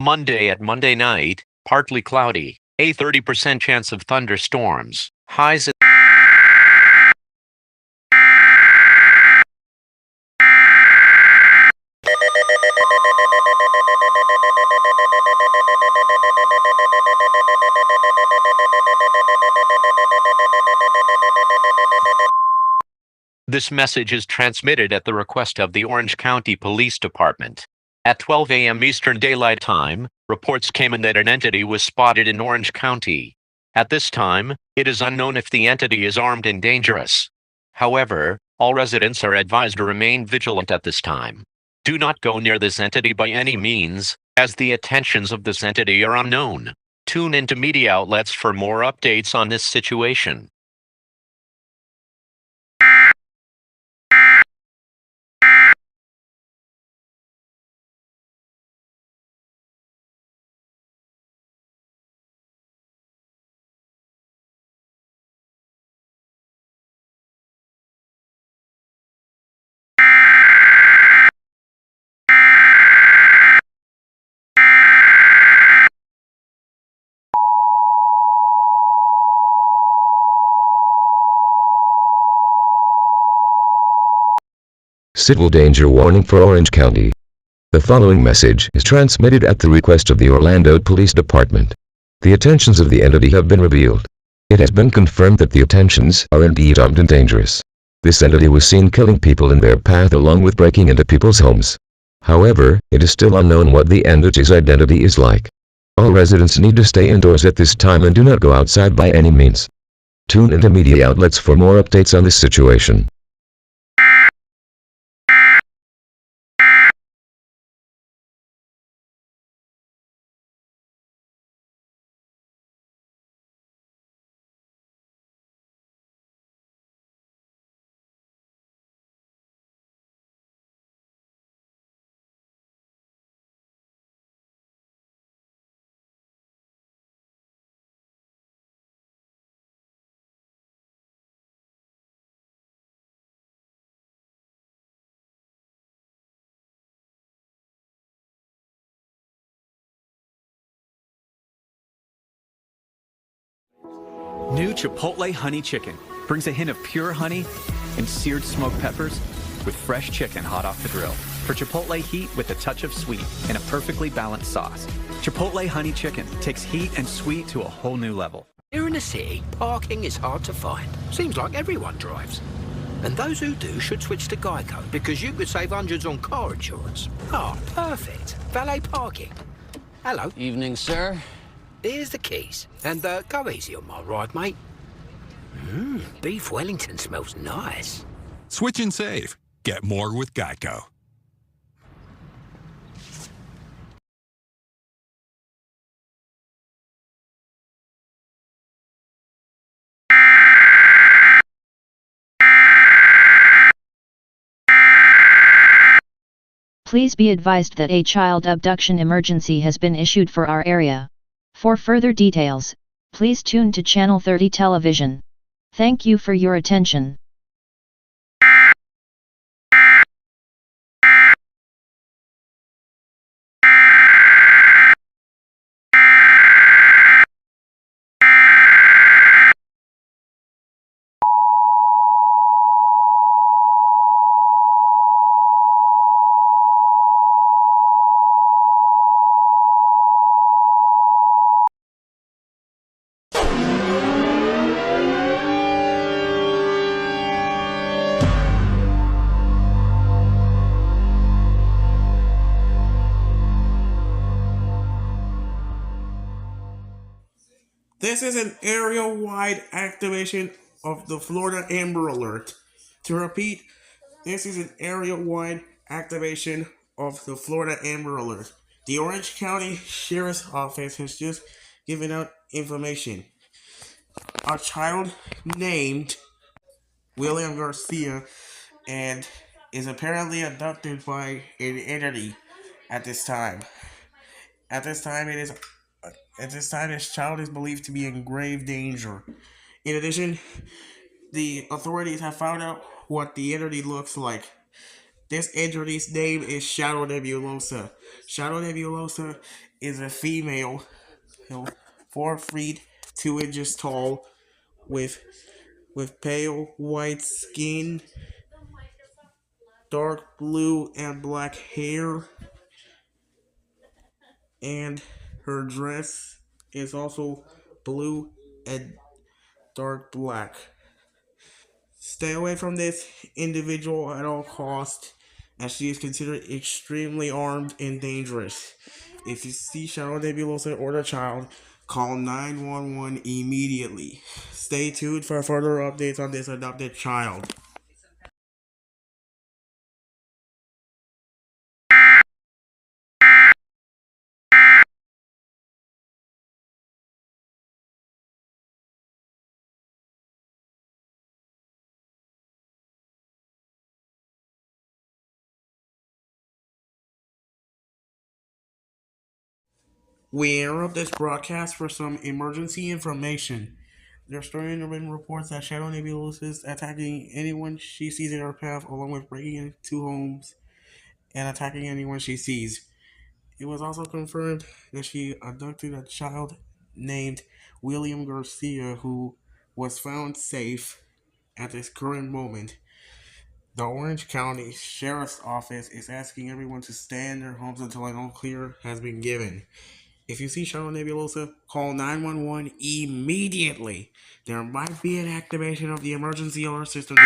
Monday at Monday night, partly cloudy, a 30% chance of thunderstorms, highs at This message is transmitted at the request of the Orange County Police Department. At 12 a.m. Eastern Daylight Time, reports came in that an entity was spotted in Orange County. At this time, it is unknown if the entity is armed and dangerous. However, all residents are advised to remain vigilant at this time. Do not go near this entity by any means, as the intentions of this entity are unknown. Tune into media outlets for more updates on this situation. Civil danger warning for Orange County. The following message is transmitted at the request of the Orlando Police Department. The intentions of the entity have been revealed. It has been confirmed that the intentions are indeed armed and dangerous. This entity was seen killing people in their path along with breaking into people's homes. However, it is still unknown what the entity's identity is like. All residents need to stay indoors at this time and do not go outside by any means. Tune into media outlets for more updates on this situation. New Chipotle Honey Chicken brings a hint of pure honey and seared smoked peppers with fresh chicken hot off the grill. For Chipotle heat with a touch of sweet and a perfectly balanced sauce. Chipotle Honey Chicken takes heat and sweet to a whole new level. Here in the city, parking is hard to find. Seems like everyone drives. And those who do should switch to Geico, because you could save hundreds on car insurance. Ah, perfect. Valet parking. Hello. Evening, sir. Here's the keys. And go easy on my ride, mate. Beef Wellington smells nice. Switch and save. Get more with Geico. Please be advised that a child abduction emergency has been issued for our area. For further details, please tune to Channel 30 Television. Thank you for your attention. This is an area-wide activation of the Florida Amber Alert. To repeat, this is an area-wide activation of the Florida Amber Alert. The Orange County Sheriff's Office has just given out information. A child named William Garcia and is apparently abducted by an entity at this time. At this time, his child is believed to be in grave danger. In addition, the authorities have found out what the entity looks like. This entity's name is Shadow Nebulosa. Shadow Nebulosa is a female, 4 feet 2 inches tall, with pale white skin, dark blue and black hair, and her dress is also blue and dark black. Stay away from this individual at all costs, as she is considered extremely armed and dangerous. If you see Shadow Nebulosa or the child, call 911 immediately. Stay tuned for further updates on this adopted child. We interrupt this broadcast for some emergency information. There's starting to been reports that Shadow Nebulosa is attacking anyone she sees in her path, along with breaking into homes and attacking anyone she sees. It was also confirmed that she abducted a child named William Garcia, who was found safe at this current moment. The Orange County Sheriff's Office is asking everyone to stay in their homes until an all clear has been given. If you see Shadow Nebulosa, call 911 immediately. There might be an activation of the emergency alert system.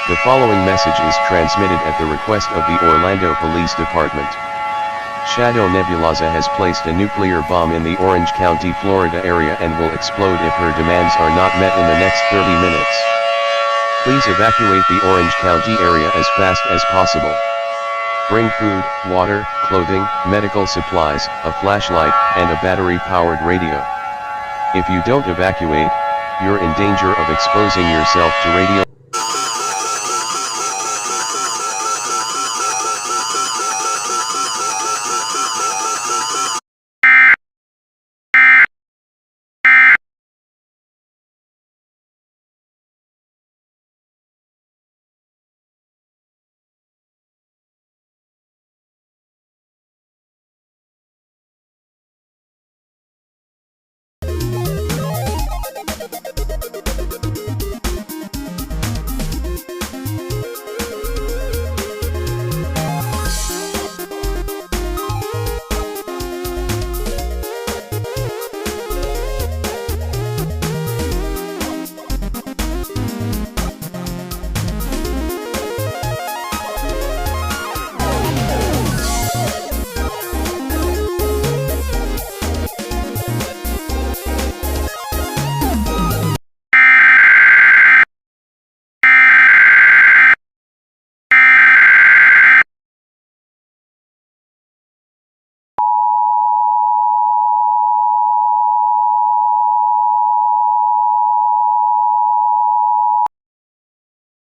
The following message is transmitted at the request of the Orlando Police Department. Shadow Nebulosa has placed a nuclear bomb in the Orange County, Florida area and will explode if her demands are not met in the next 30 minutes. Please evacuate the Orange County area as fast as possible. Bring food, water, clothing, medical supplies, a flashlight, and a battery-powered radio. If you don't evacuate, you're in danger of exposing yourself to radio.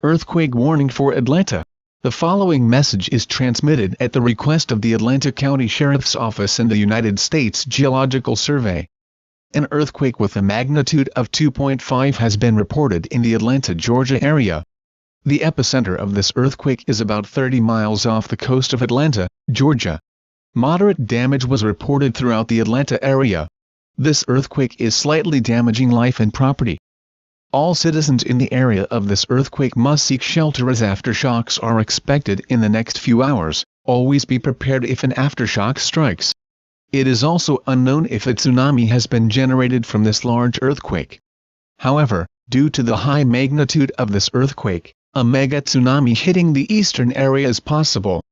Earthquake warning for Atlanta. The following message is transmitted at the request of the Atlanta County Sheriff's Office and the United States Geological Survey. An earthquake with a magnitude of 2.5 has been reported in the Atlanta, Georgia area. The epicenter of this earthquake is about 30 miles off the coast of Atlanta, Georgia. Moderate damage was reported throughout the Atlanta area. This earthquake is slightly damaging life and property. All citizens in the area of this earthquake must seek shelter as aftershocks are expected in the next few hours. Always be prepared if an aftershock strikes. It is also unknown if a tsunami has been generated from this large earthquake. However, due to the high magnitude of this earthquake, a mega tsunami hitting the eastern area is possible.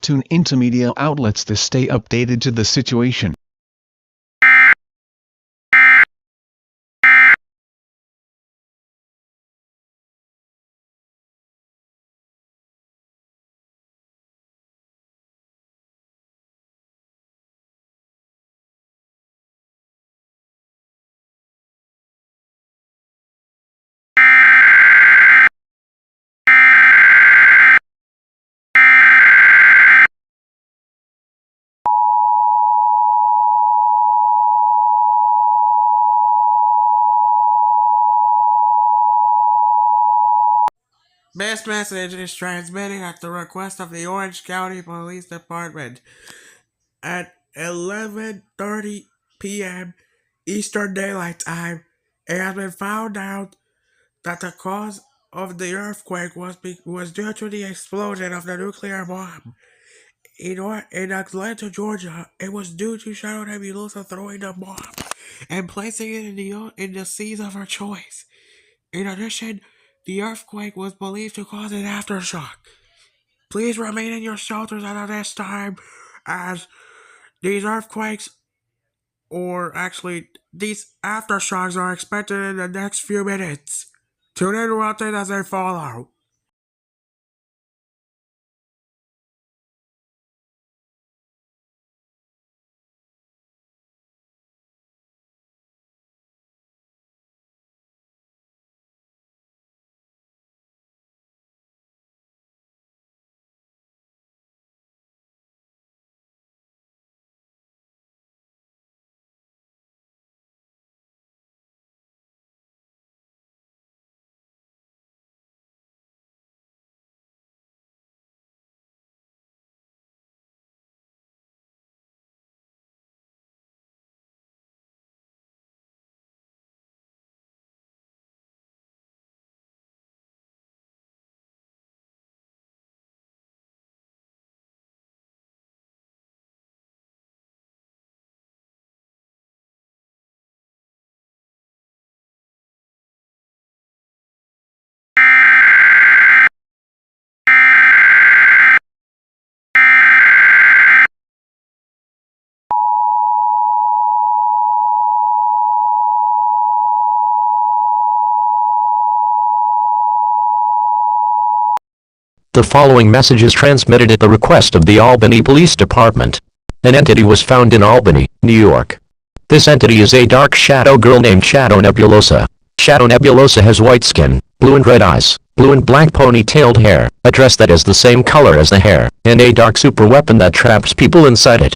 Tune into media outlets to stay updated to the situation. This message is transmitted at the request of the Orange County Police Department at 11:30 p.m. Eastern Daylight Time. It has been found out that the cause of the earthquake was due to the explosion of the nuclear bomb. In Atlanta, Georgia, it was due to Shadow Nebulosa throwing the bomb and placing it in the seas of her choice. In addition, the earthquake was believed to cause an aftershock. Please remain in your shelters at this time, as these earthquakes, or actually these aftershocks, are expected in the next few minutes. Tune in to update as they follow. The following message is transmitted at the request of the Albany Police Department. An entity was found in Albany, New York. This entity is a dark shadow girl named Shadow Nebulosa. Shadow Nebulosa has white skin, blue and red eyes, blue and black ponytailed hair, a dress that is the same color as the hair, and a dark super weapon that traps people inside it.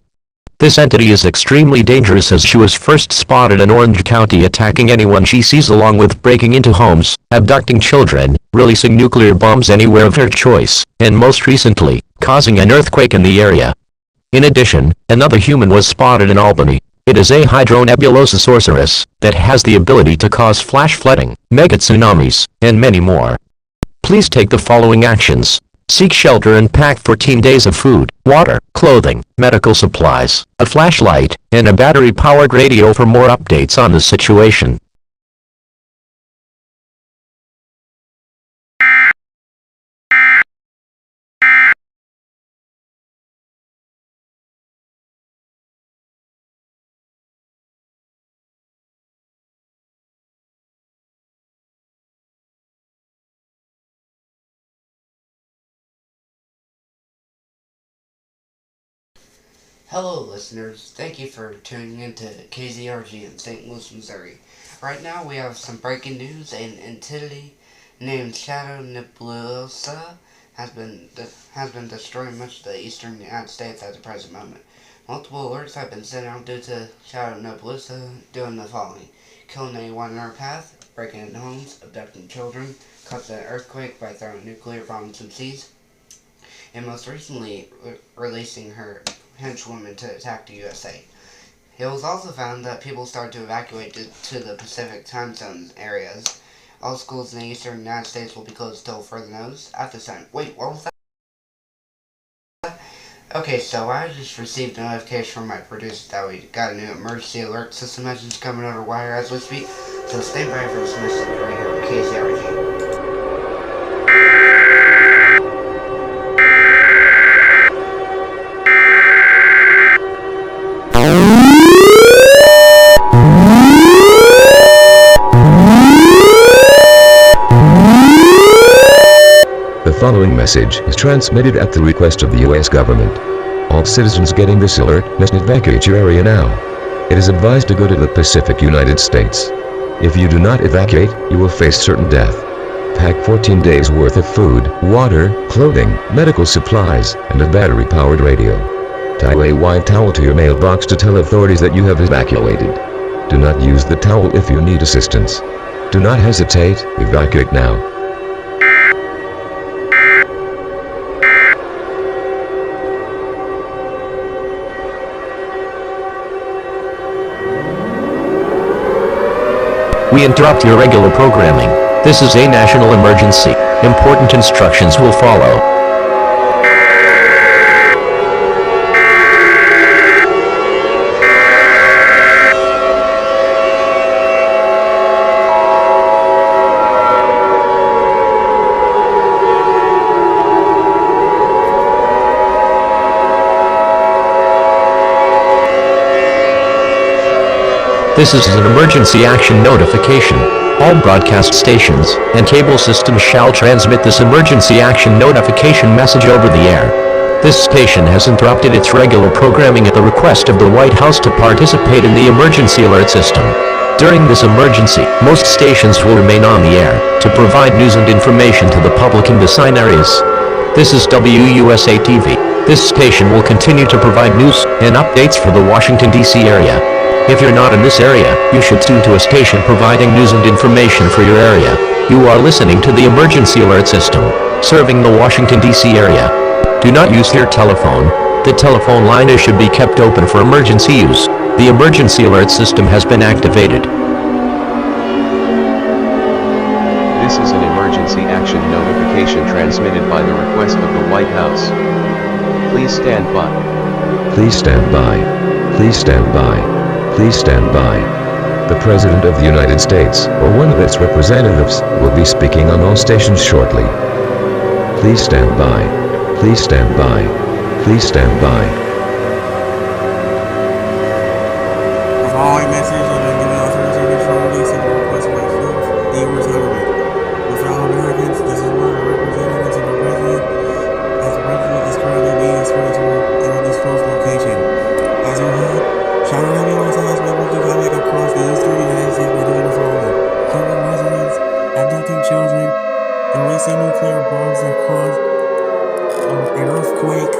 This entity is extremely dangerous, as she was first spotted in Orange County attacking anyone she sees, along with breaking into homes, abducting children, releasing nuclear bombs anywhere of her choice, and most recently, causing an earthquake in the area. In addition, another human was spotted in Albany. It is a hydronebulosa sorceress that has the ability to cause flash flooding, mega tsunamis, and many more. Please take the following actions. Seek shelter and pack 14 days of food, water, clothing, medical supplies, a flashlight, and a battery-powered radio for more updates on the situation. Hello listeners, thank you for tuning in to KZRG in St. Louis, Missouri. Right now we have some breaking news. An entity named Shadow Nebulosa has been destroying much of the eastern United States at the present moment. Multiple alerts have been sent out due to Shadow Nebulosa doing the following: killing anyone in her path, breaking into homes, abducting children, causing an earthquake by throwing nuclear bombs in seas, and most recently releasing her henchwomen to attack the USA. It was also found that people started to evacuate to the Pacific time zone areas. All schools in the eastern United States will be closed till further notice at this time. Wait, what was that? Okay, so I just received a notification from my producer that we got a new emergency alert system message coming over wire as we speak. So stand by for this message right here on KZRG. The following message is transmitted at the request of the U.S. government. All citizens getting this alert must evacuate your area now. It is advised to go to the Pacific United States. If you do not evacuate, you will face certain death. Pack 14 days worth of food, water, clothing, medical supplies, and a battery-powered radio. Tie a white towel to your mailbox to tell authorities that you have evacuated. Do not use the towel if you need assistance. Do not hesitate, evacuate now. We interrupt your regular programming. This is a national emergency. Important instructions will follow. This is an emergency action notification. All broadcast stations and cable systems shall transmit this emergency action notification message over the air. This station has interrupted its regular programming at the request of the White House to participate in the emergency alert system. During this emergency, most stations will remain on the air to provide news and information to the public in the assigned areas. This is WUSA TV. This station will continue to provide news and updates for the Washington, D.C. area. If you're not in this area, you should tune to a station providing news and information for your area. You are listening to the emergency alert system, serving the Washington, D.C. area. Do not use your telephone. The telephone line should be kept open for emergency use. The emergency alert system has been activated. This is an emergency action notification transmitted by the request of the White House. Please stand by. Please stand by. Please stand by. Please stand by. The President of the United States, or one of its representatives, will be speaking on all stations shortly. Please stand by. Please stand by. Please stand by. The following message has been given authorization for release and request by the U.S. government. My fellow Americans, this is where our representatives and the President, as the President is currently being escorted to an undisclosed location. As you heard, Shadow Nebulosa has been wreaking havoc across the eastern United States by doing the following: killing residents, abducting children, releasing nuclear bombs that caused an earthquake,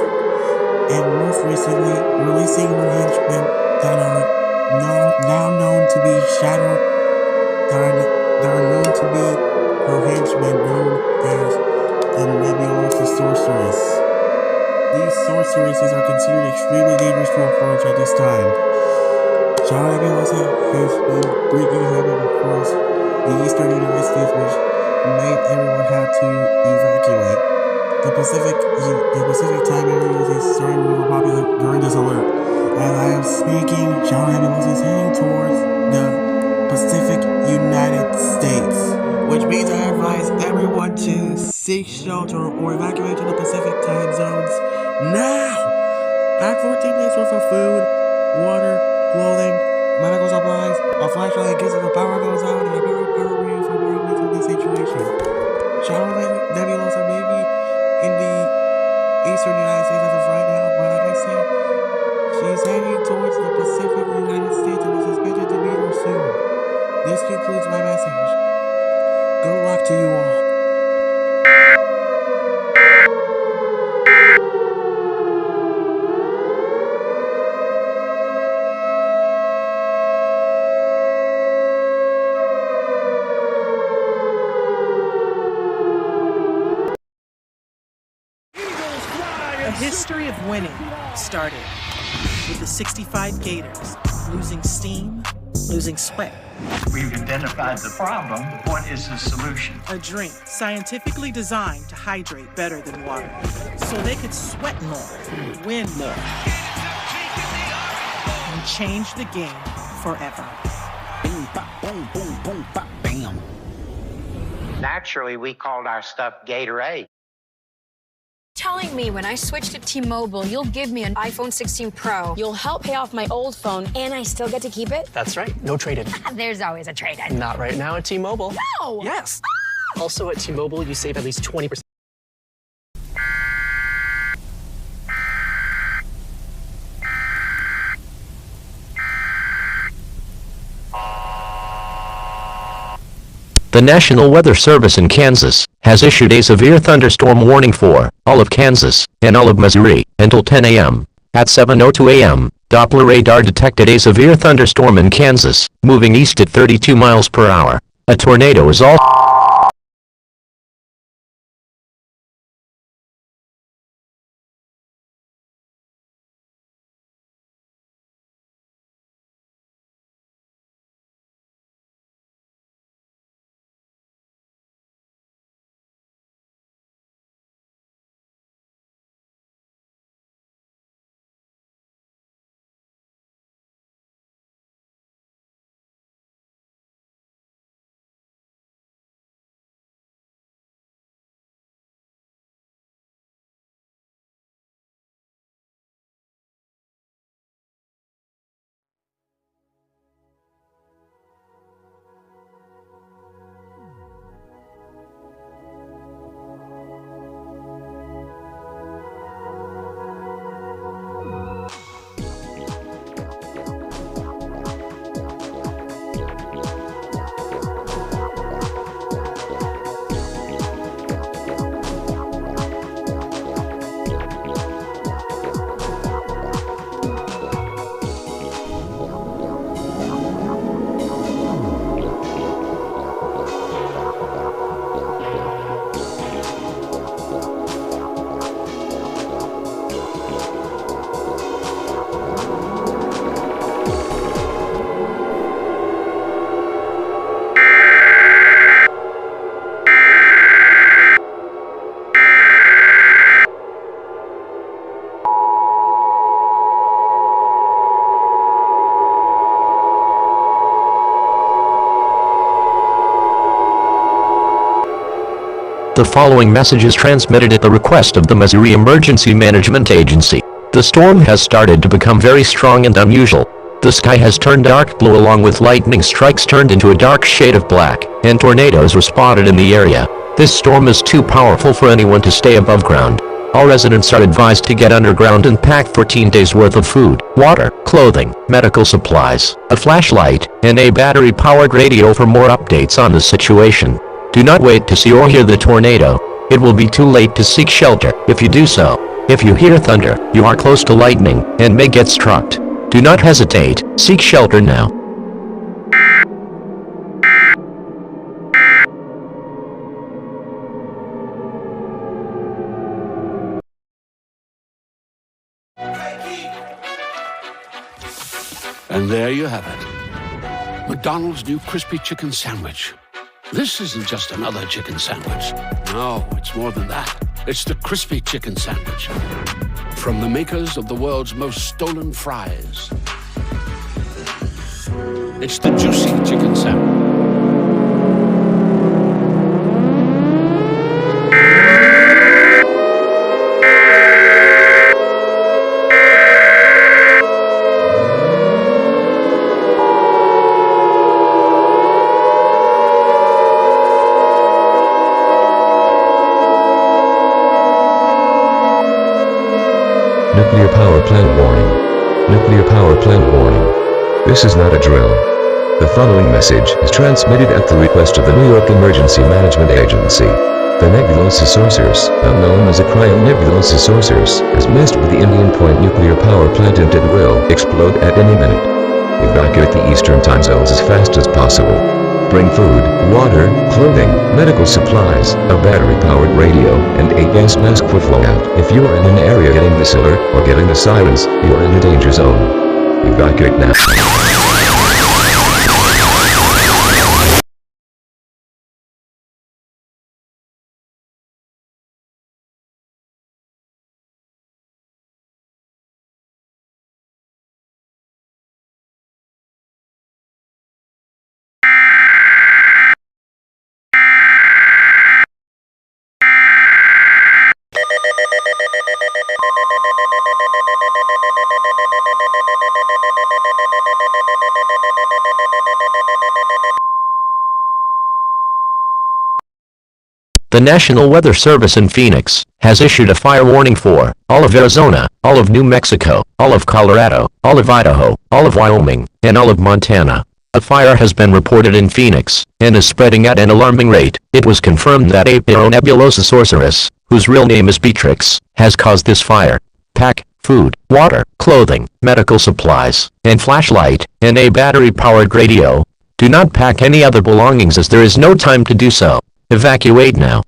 and most recently, releasing her henchmen that are now known to be Shadow, that are known to be her henchmen known as the Nebulosa Sorceress. These sorceresses are considered extremely dangerous to approach at this time. Shadow Nebulosa has been wreaking havoc across the eastern United States, which made everyone have to evacuate. The Pacific time areas is starting to be overpopulated during this alert. As I am speaking, Shadow Nebulosa is heading towards the Pacific United States, which means I advise everyone to seek shelter or evacuate to the Pacific time zones now. Pack 14 days worth of food, water, clothing, medical supplies, a flashlight in case if the power goes out, and a power ring for more updates on this situation. Shadow Nebulosa may be in the eastern United States as of right now, but like I said, she's heading towards the Pacific United States and is expected to meet her soon. This concludes my message. Good luck to you all. A history of winning started with the 65 Gators losing steam, losing sweat. We've identified the problem. What is the solution? A drink scientifically designed to hydrate better than water, so they could sweat more, win more, and change the game forever. Boom, bop, boom, boom, boom, bop, bam. Naturally, we called our stuff Gatorade. Telling me when I switch to T-Mobile, you'll give me an iPhone 16 Pro. You'll help pay off my old phone, and I still get to keep it? That's right. No trade-in. There's always a trade-in. Not right now at T-Mobile. No! Yes. Also at T-Mobile, you save at least 20%. The National Weather Service in Kansas has issued a severe thunderstorm warning for all of Kansas and all of Missouri until 10 a.m. At 7:02 a.m., Doppler radar detected a severe thunderstorm in Kansas, moving east at 32 miles per hour. A tornado is also The following message is transmitted at the request of the Missouri Emergency Management Agency. The storm has started to become very strong and unusual. The sky has turned dark blue along with lightning strikes turned into a dark shade of black, and tornadoes were spotted in the area. This storm is too powerful for anyone to stay above ground. All residents are advised to get underground and pack 14 days worth of food, water, clothing, medical supplies, a flashlight, and a battery-powered radio for more updates on the situation. Do not wait to see or hear the tornado. It will be too late to seek shelter if you do so. If you hear thunder, you are close to lightning and may get struck. Do not hesitate. Seek shelter now. And there you have it. McDonald's new crispy chicken sandwich. This isn't just another chicken sandwich. No, it's more than that. It's the crispy chicken sandwich. From the makers of the world's most stolen fries. It's the juicy chicken sandwich. Nuclear power plant warning. Nuclear power plant warning. This is not a drill. The following message is transmitted at the request of the New York Emergency Management Agency. The Nebulosa Sorceress, now known as a Nebulosa Sorceress, has messed with the Indian Point nuclear power plant and it will explode at any minute. Evacuate the eastern time zones as fast as possible. Bring food, water, clothing, medical supplies, a battery-powered radio, and a gas mask for fallout. If you are in an area getting this alert or getting the sirens, you are in a danger zone. Evacuate now. The National Weather Service in Phoenix has issued a fire warning for all of Arizona, all of New Mexico, all of Colorado, all of Idaho, all of Wyoming, and all of Montana. A fire has been reported in Phoenix and is spreading at an alarming rate. It was confirmed that a Nebulosa Sorceress, whose real name is Beatrix, has caused this fire. Pack food, water, clothing, medical supplies, and flashlight, and a battery-powered radio. Do not pack any other belongings as there is no time to do so. Evacuate now.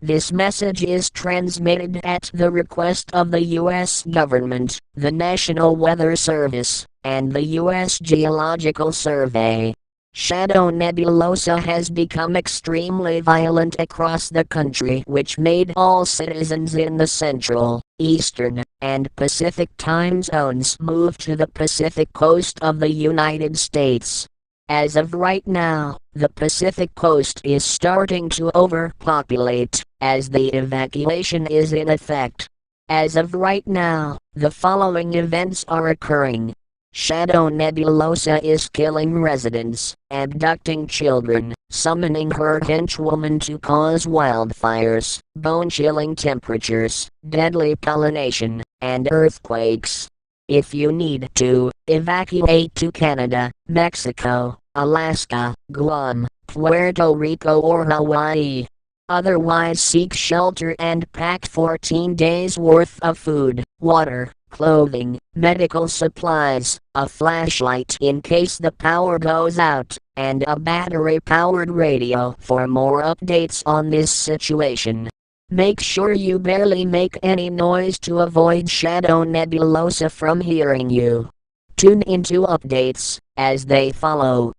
This message is transmitted at the request of the U.S. government, the National Weather Service, and the U.S. Geological Survey. Shadow Nebulosa has become extremely violent across the country, which made all citizens in the Central, Eastern, and Pacific time zones move to the Pacific coast of the United States. As of right now, the Pacific coast is starting to overpopulate, as the evacuation is in effect. As of right now, the following events are occurring. Shadow Nebulosa is killing residents, abducting children, summoning her henchwoman to cause wildfires, bone-chilling temperatures, deadly pollination, and earthquakes. If you need to, evacuate to Canada, Mexico, Alaska, Guam, Puerto Rico or Hawaii. Otherwise seek shelter and pack 14 days worth of food, water, clothing, medical supplies, a flashlight in case the power goes out, and a battery-powered radio for more updates on this situation. Make sure you barely make any noise to avoid Shadow Nebulosa from hearing you. Tune into updates as they follow.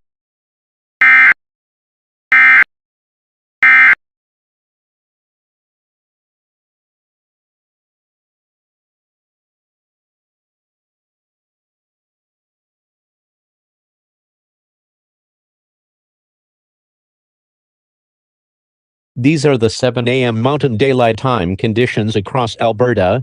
These are the 7 a.m. Mountain Daylight Time conditions across Alberta.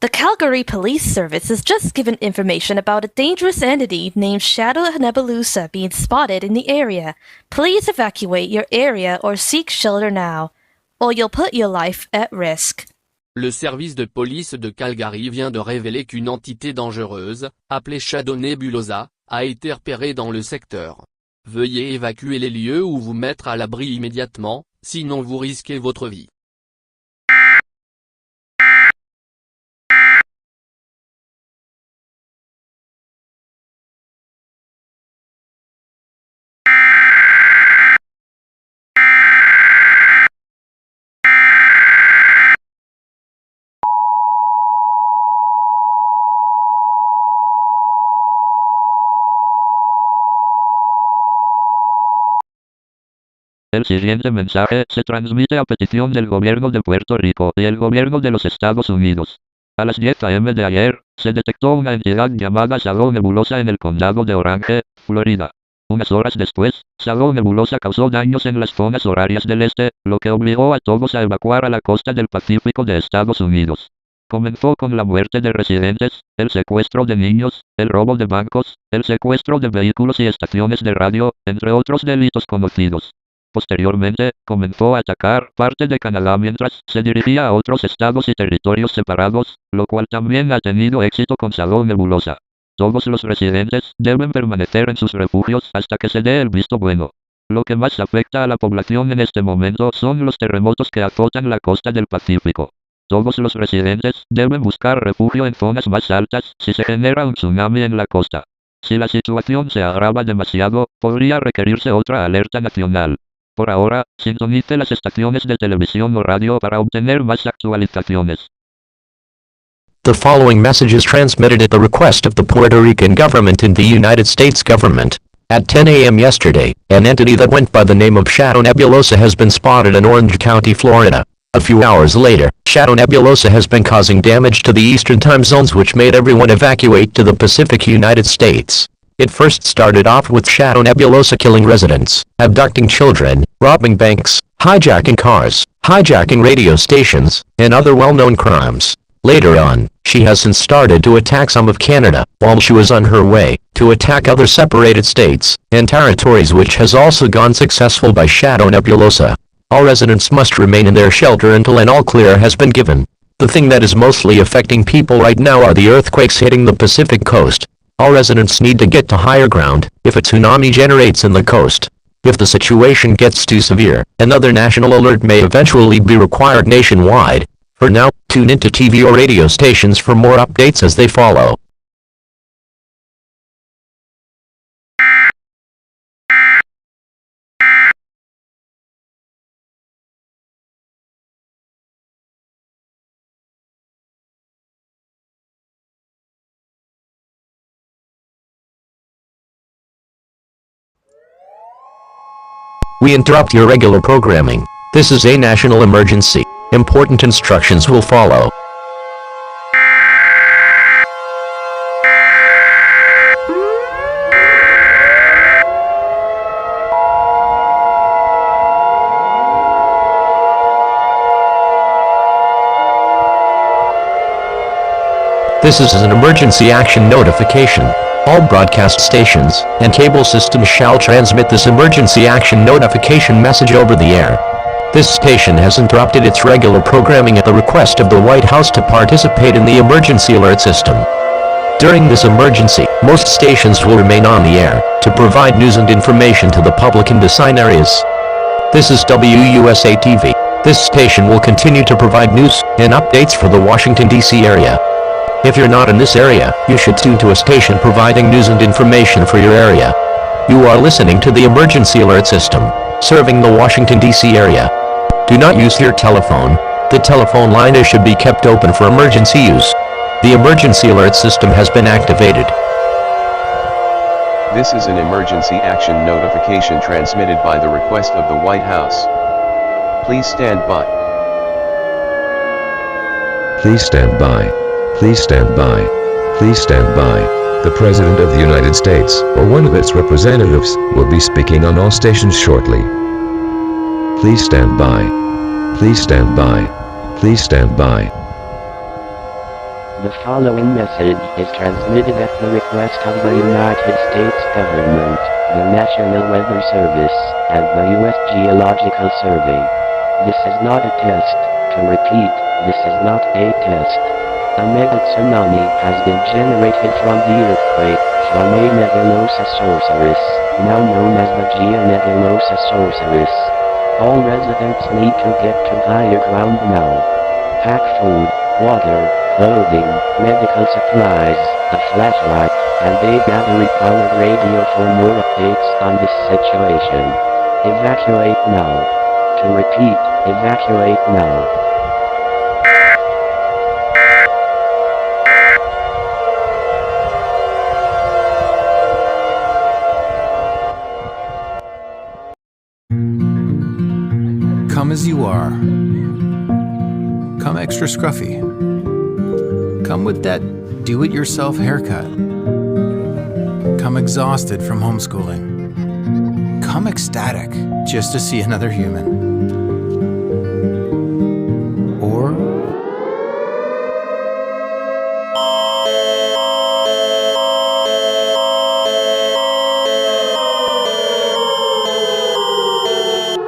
The Calgary Police Service has just given information about a dangerous entity named Shadow Nebulosa being spotted in the area. Please evacuate your area or seek shelter now, or you'll put your life at risk. Le service de police de Calgary vient de révéler qu'une entité dangereuse, appelée Shadow Nebulosa, a été repérée dans le secteur. Veuillez évacuer les lieux ou vous mettre à l'abri immédiatement, sinon vous risquez votre vie. El siguiente mensaje se transmite a petición del gobierno de Puerto Rico y el gobierno de los Estados Unidos. A las 10 a.m. de ayer, se detectó una entidad llamada Shadow Nebulosa en el condado de Orange, Florida. Unas horas después, Shadow Nebulosa causó daños en las zonas horarias del este, lo que obligó a todos a evacuar a la costa del Pacífico de Estados Unidos. Comenzó con la muerte de residentes, el secuestro de niños, el robo de bancos, el secuestro de vehículos y estaciones de radio, entre otros delitos conocidos. Posteriormente, comenzó a atacar parte de Canadá mientras se dirigía a otros estados y territorios separados, lo cual también ha tenido éxito con Shadow Nebulosa. Todos los residentes deben permanecer en sus refugios hasta que se dé el visto bueno. Lo que más afecta a la población en este momento son los terremotos que azotan la costa del Pacífico. Todos los residentes deben buscar refugio en zonas más altas si se genera un tsunami en la costa. Si la situación se agrava demasiado, podría requerirse otra alerta nacional. Por ahora, sintonice las estaciones de televisión o radio para obtener más actualizaciones. The following message is transmitted at the request of the Puerto Rican government and the United States government. At 10 a.m. yesterday, an entity that went by the name of Shadow Nebulosa has been spotted in Orange County, Florida. A few hours later, Shadow Nebulosa has been causing damage to the eastern time zones, which made everyone evacuate to the Pacific United States. It first started off with Shadow Nebulosa killing residents, abducting children, robbing banks, hijacking cars, hijacking radio stations, and other well-known crimes. Later on, she has since started to attack some of Canada, while she was on her way to attack other separated states and territories, which has also gone successful by Shadow Nebulosa. All residents must remain in their shelter until an all-clear has been given. The thing that is mostly affecting people right now are the earthquakes hitting the Pacific coast. All residents need to get to higher ground if a tsunami generates in the coast. If the situation gets too severe, another national alert may eventually be required nationwide. For now, tune into TV or radio stations for more updates as they follow. We interrupt your regular programming. This is a national emergency. Important instructions will follow. This is an emergency action notification. All broadcast stations and cable systems shall transmit this emergency action notification message over the air. This station has interrupted its regular programming at the request of the White House to participate in the emergency alert system. During this emergency, most stations will remain on the air to provide news and information to the public in assigned areas. This is WUSA TV. This station will continue to provide news and updates for the Washington, D.C. area. If you're not in this area, you should tune to a station providing news and information for your area. You are listening to the emergency alert system, serving the Washington, D.C. area. Do not use your telephone. The telephone line should be kept open for emergency use. The emergency alert system has been activated. This is an emergency action notification transmitted by the request of the White House. Please stand by. Please stand by. Please stand by. Please stand by. The President of the United States, or one of its representatives, will be speaking on all stations shortly. Please stand by. Please stand by. Please stand by. The following message is transmitted at the request of the United States government, the National Weather Service, and the U.S. Geological Survey. This is not a test. To repeat, this is not a test. A mega tsunami has been generated from the earthquake, from a Nebulosa sorceress, now known as the Nebulosa sorceress. All residents need to get to higher ground now. Pack food, water, clothing, medical supplies, a flashlight, and a battery-powered radio for more updates on this situation. Evacuate now. To repeat, evacuate now. Come as you are. Come extra scruffy. Come with that do-it-yourself haircut. Come exhausted from homeschooling. Come ecstatic just to see another human. Or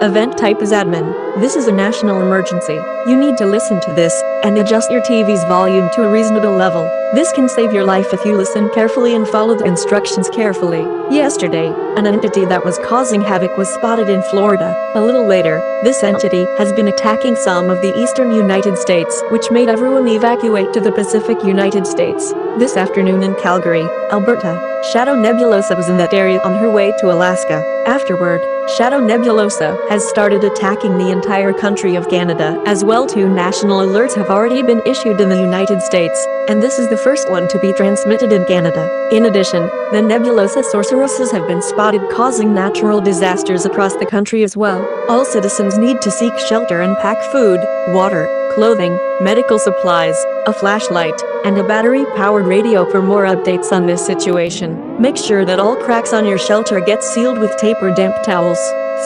Event type is admin. This is a national emergency. You need to listen to this and adjust your TV's volume to a reasonable level. This can save your life if you listen carefully and follow the instructions carefully. Yesterday, an entity that was causing havoc was spotted in Florida. A little later, this entity has been attacking some of the eastern United States, which made everyone evacuate to the Pacific United States. This afternoon in Calgary, Alberta, Shadow Nebulosa was in that area on her way to Alaska. Afterward, Shadow Nebulosa has started attacking the entire country of Canada. As well, 2 national alerts have already been issued in the United States, and this is the first one to be transmitted in Canada. In addition, the Nebulosa sorceresses have been spotted causing natural disasters across the country as well. All citizens need to seek shelter and pack food, water, clothing, medical supplies, a flashlight, and a battery-powered radio for more updates on this situation. Make sure that all cracks on your shelter get sealed with tape or damp towels.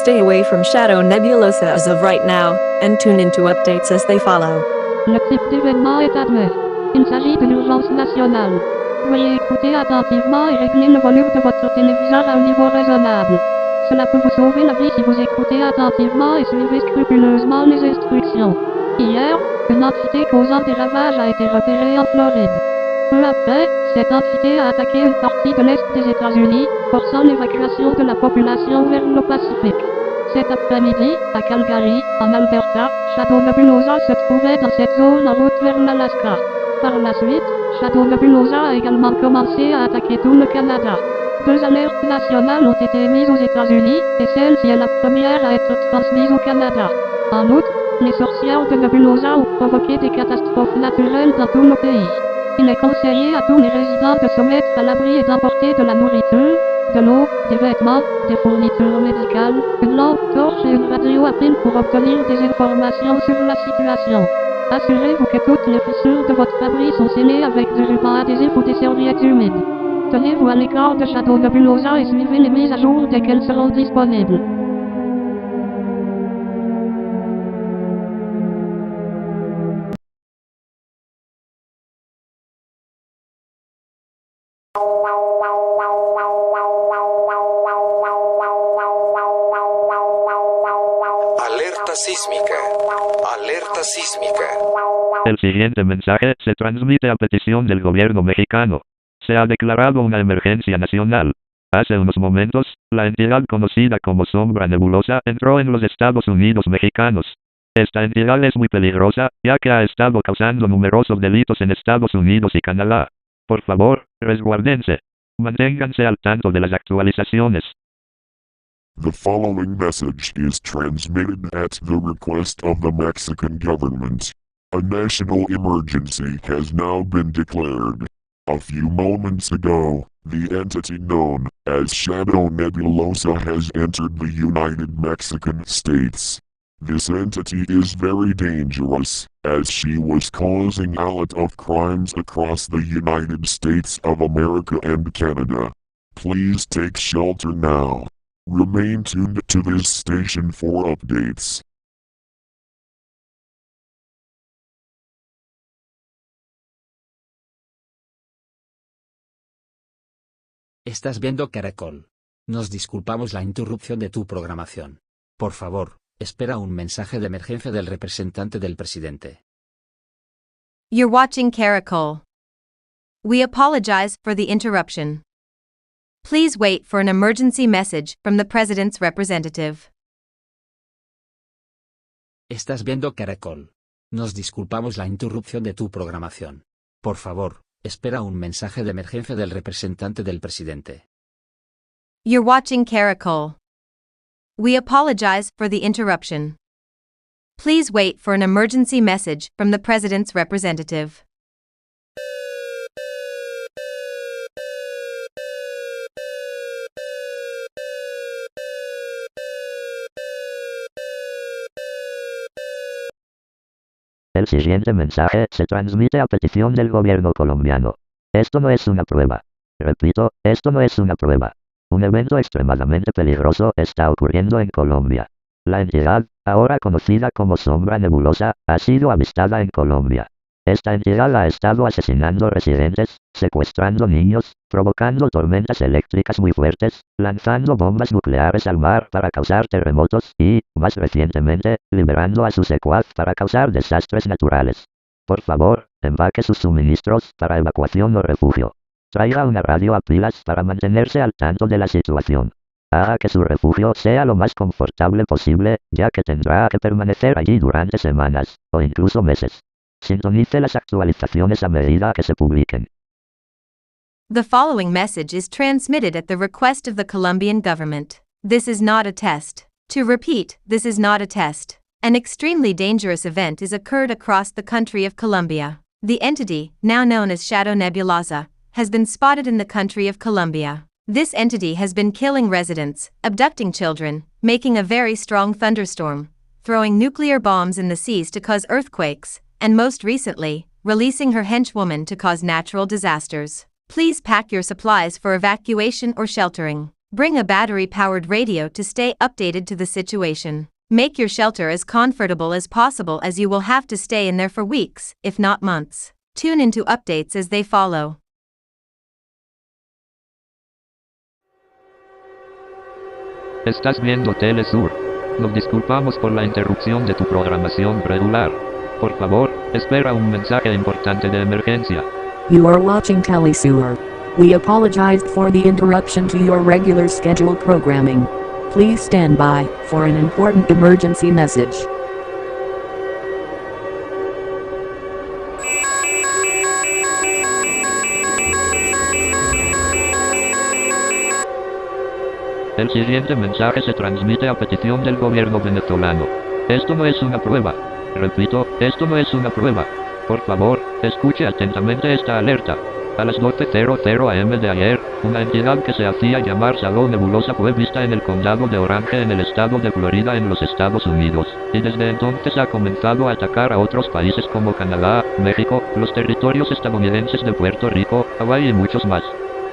Stay away from Shadow Nebulosa as of right now, and tune into updates as they follow. Le type d'événement est admis. Il s'agit d'une urgence nationale. Veuillez écouter attentivement et régler le volume de votre téléviseur à un niveau raisonnable. Cela peut vous sauver la vie si vous écoutez attentivement et suivez scrupuleusement les instructions. Hier, une entité causant des ravages a été repérée en Floride. Peu après, cette entité a attaqué une partie de l'est des États-Unis, forçant l'évacuation de la population vers le Pacifique. Cet après-midi, à Calgary, en Alberta, Shadow Nebulosa se trouvait dans cette zone en route vers l'Alaska. Par la suite, Shadow Nebulosa a également commencé à attaquer tout le Canada. 2 alertes nationales ont été émises aux États-Unis, et celle-ci est la première à être transmise au Canada. En outre, les sorcières de Nebulosa ont provoqué des catastrophes naturelles dans tout le pays. Il est conseillé à tous les résidents de se mettre à l'abri et d'emporter de la nourriture, de l'eau, des vêtements, des fournitures médicales, une lampe torche et une radio à pile pour obtenir des informations sur la situation. Assurez-vous que toutes les fissures de votre abri sont scellées avec du ruban adhésif ou des serviettes humides. Tenez-vous à l'écart de Shadow Nebulosa et suivez les mises à jour dès qu'elles seront disponibles. Alerta sísmica. Alerta sísmica. El siguiente mensaje se transmite a petición del gobierno mexicano. Se ha declarado una emergencia nacional. Hace unos momentos, la entidad conocida como sombra nebulosa entró en los Estados Unidos mexicanos. Esta entidad es muy peligrosa, ya que ha estado causando numerosos delitos en Estados Unidos y Canadá. Por favor, resguárdense. Manténganse al tanto de las actualizaciones. The following message is transmitted at the request of the Mexican government. A national emergency has now been declared. A few moments ago, the entity known as Shadow Nebulosa has entered the United Mexican States. This entity is very dangerous, as she was causing a lot of crimes across the United States of America and Canada. Please take shelter now. Remain tuned to this station for updates. Estás viendo Caracol. Nos disculpamos la interrupción de tu programación. Por favor, espera un mensaje de emergencia del representante del presidente. You're watching Caracol. We apologize for the interruption. Please wait for an emergency message from the president's representative. Estás viendo Caracol. Nos disculpamos la interrupción de tu programación. Por favor, espera un mensaje de emergencia del representante del presidente. You're watching Caracol. We apologize for the interruption. Please wait for an emergency message from the president's representative. El siguiente mensaje se transmite a petición del gobierno colombiano. Esto no es una prueba. Repito, esto no es una prueba. Un evento extremadamente peligroso está ocurriendo en Colombia. La entidad, ahora conocida como sombra nebulosa, ha sido avistada en Colombia. Esta entidad ha estado asesinando residentes, secuestrando niños, provocando tormentas eléctricas muy fuertes, lanzando bombas nucleares al mar para causar terremotos y, más recientemente, liberando a su secuaz para causar desastres naturales. Por favor, empaque sus suministros para evacuación o refugio. Traiga una radio a pilas para mantenerse al tanto de la situación. Haga que su refugio sea lo más confortable posible, ya que tendrá que permanecer allí durante semanas, o incluso meses. Sintonice las actualizaciones a medida que se publiquen. The following message is transmitted at the request of the Colombian government. This is not a test. To repeat, this is not a test. An extremely dangerous event is occurred across the country of Colombia. The entity, now known as Shadow Nebulosa, has been spotted in the country of Colombia. This entity has been killing residents, abducting children, making a very strong thunderstorm, throwing nuclear bombs in the seas to cause earthquakes, and most recently, releasing her henchwoman to cause natural disasters. Please pack your supplies for evacuation or sheltering. Bring a battery-powered radio to stay updated to the situation. Make your shelter as comfortable as possible, as you will have to stay in there for weeks, if not months. Tune into updates as they follow. Estás viendo Telesur. Nos disculpamos por la interrupción de tu programación regular. Por favor, espera un mensaje importante de emergencia. You are watching Telesur. We apologize for the interruption to your regular scheduled programming. Please stand by for an important emergency message. El siguiente mensaje se transmite a petición del gobierno venezolano. Esto no es una prueba. Repito, esto no es una prueba. Por favor, escuche atentamente esta alerta. A las 12:00 am de ayer, una entidad que se hacía llamar Shadow Nebulosa fue vista en el condado de Orange en el estado de Florida en los Estados Unidos, y desde entonces ha comenzado a atacar a otros países como Canadá, México, los territorios estadounidenses de Puerto Rico, Hawái y muchos más.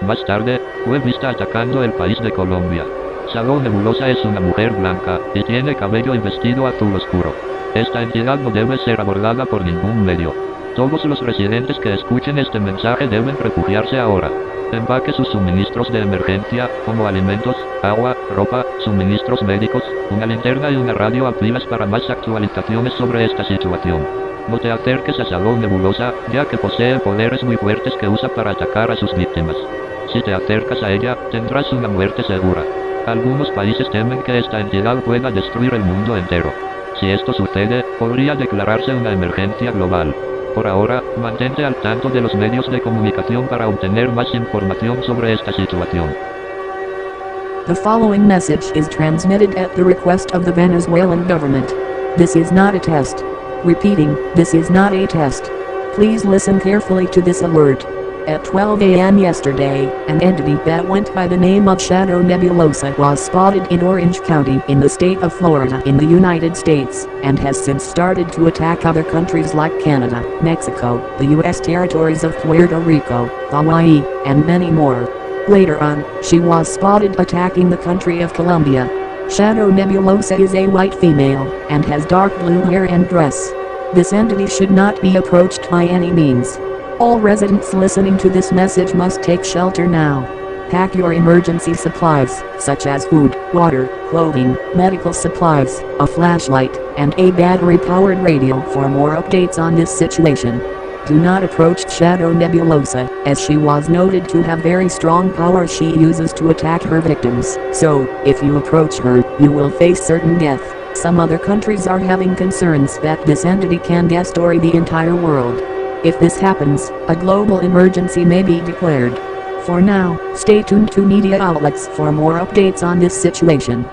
Más tarde, fue vista atacando el país de Colombia. Shadow Nebulosa es una mujer blanca, y tiene cabello y vestido azul oscuro. Esta entidad no debe ser abordada por ningún medio. Todos los residentes que escuchen este mensaje deben refugiarse ahora. Empaque sus suministros de emergencia, como alimentos, agua, ropa, suministros médicos, una linterna y una radio a pilas para más actualizaciones sobre esta situación. No te acerques a Salón Nebulosa, ya que posee poderes muy fuertes que usa para atacar a sus víctimas. Si te acercas a ella, tendrás una muerte segura. Algunos países temen que esta entidad pueda destruir el mundo entero. Si esto sucede, podría declararse una emergencia global. Por ahora, mantente al tanto de los medios de comunicación para obtener más información sobre esta situación. The following message is transmitted at the request of the Venezuelan government. This is not a test. Repeating, this is not a test. Please listen carefully to this alert. At 12 a.m. yesterday, an entity that went by the name of Shadow Nebulosa was spotted in Orange County in the state of Florida in the United States, and has since started to attack other countries like Canada, Mexico, the U.S. territories of Puerto Rico, Hawaii, and many more. Later on, she was spotted attacking the country of Colombia. Shadow Nebulosa is a white female, and has dark blue hair and dress. This entity should not be approached by any means. All residents listening to this message must take shelter now. Pack your emergency supplies, such as food, water, clothing, medical supplies, a flashlight, and a battery-powered radio for more updates on this situation. Do not approach Shadow Nebulosa, as she was noted to have very strong power she uses to attack her victims. So, if you approach her, you will face certain death. Some other countries are having concerns that this entity can destroy the entire world. If this happens, a global emergency may be declared. For now, stay tuned to media outlets for more updates on this situation.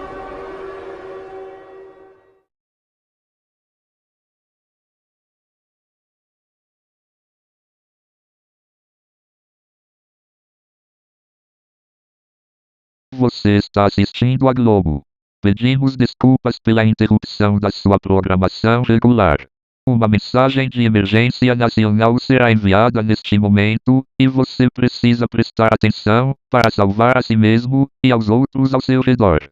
Você está assistindo a Globo. Pedimos desculpas pela interrupção da sua programação regular. Uma mensagem de emergência nacional será enviada neste momento, e você precisa prestar atenção para salvar a si mesmo e aos outros ao seu redor.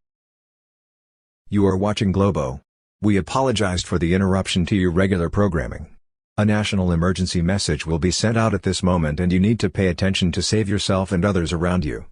You are watching Globo. We apologized for the interruption to your regular programming. A national emergency message will be sent out at this moment and you need to pay attention to save yourself and others around you.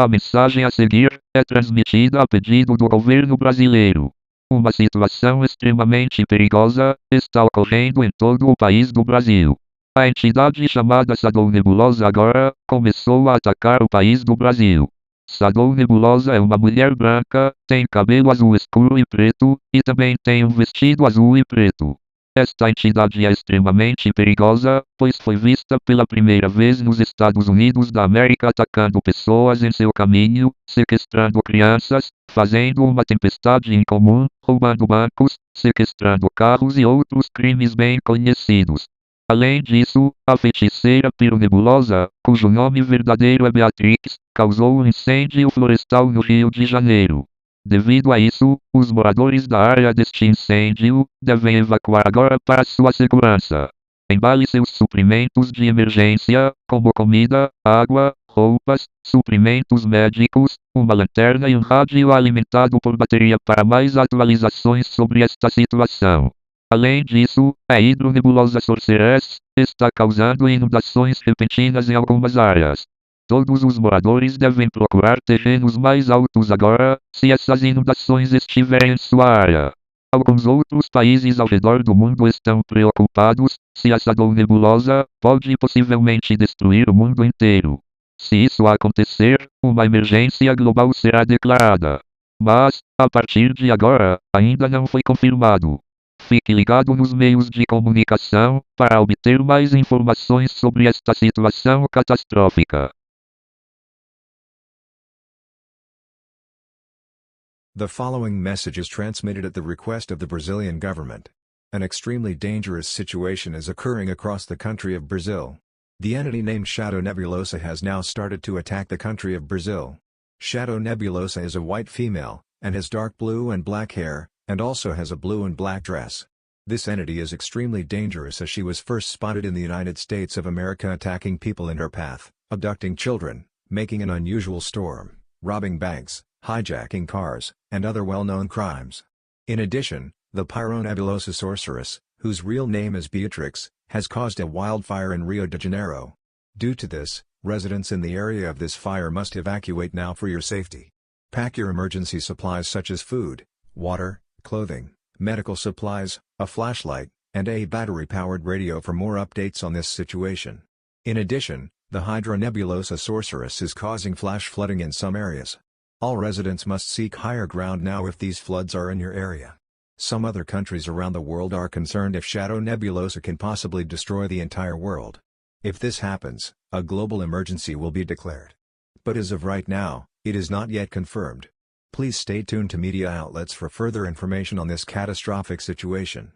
A mensagem a seguir é transmitida a pedido do governo brasileiro. Uma situação extremamente perigosa está ocorrendo em todo o país do Brasil. A entidade chamada Shadow Nebulosa agora começou a atacar o país do Brasil. Shadow Nebulosa é uma mulher branca, tem cabelo azul escuro e preto, e também tem um vestido azul e preto. Esta entidade é extremamente perigosa, pois foi vista pela primeira vez nos Estados Unidos da América atacando pessoas em seu caminho, sequestrando crianças, fazendo uma tempestade incomum, roubando bancos, sequestrando carros e outros crimes bem conhecidos. Além disso, a feiticeira Nebulosa, cujo nome verdadeiro é Beatrix, causou um incêndio florestal no Rio de Janeiro. Devido a isso, os moradores da área deste incêndio devem evacuar agora para sua segurança. Embale seus suprimentos de emergência, como comida, água, roupas, suprimentos médicos, uma lanterna e um rádio alimentado por bateria para mais atualizações sobre esta situação. Além disso, a hidronebulosa Sorceress está causando inundações repentinas em algumas áreas. Todos os moradores devem procurar terrenos mais altos agora, se essas inundações estiverem em sua área. Alguns outros países ao redor do mundo estão preocupados, se a Shadow Nebulosa pode possivelmente destruir o mundo inteiro. Se isso acontecer, uma emergência global será declarada. Mas, a partir de agora, ainda não foi confirmado. Fique ligado nos meios de comunicação, para obter mais informações sobre esta situação catastrófica. The following message is transmitted at the request of the Brazilian government. An extremely dangerous situation is occurring across the country of Brazil. The entity named Shadow Nebulosa has now started to attack the country of Brazil. Shadow Nebulosa is a white female, and has dark blue and black hair, and also has a blue and black dress. This entity is extremely dangerous as she was first spotted in the United States of America attacking people in her path, abducting children, making an unusual storm, robbing banks, hijacking cars, and other well-known crimes. In addition, the Nebulosa sorceress, whose real name is Beatrix, has caused a wildfire in Rio de Janeiro. Due to this, residents in the area of this fire must evacuate now for your safety. Pack your emergency supplies such as food, water, clothing, medical supplies, a flashlight, and a battery-powered radio for more updates on this situation. In addition, the Nebulosa sorceress is causing flash flooding in some areas. All residents must seek higher ground now if these floods are in your area. Some other countries around the world are concerned if Nebulosa can possibly destroy the entire world. If this happens, a global emergency will be declared. But as of right now, it is not yet confirmed. Please stay tuned to media outlets for further information on this catastrophic situation.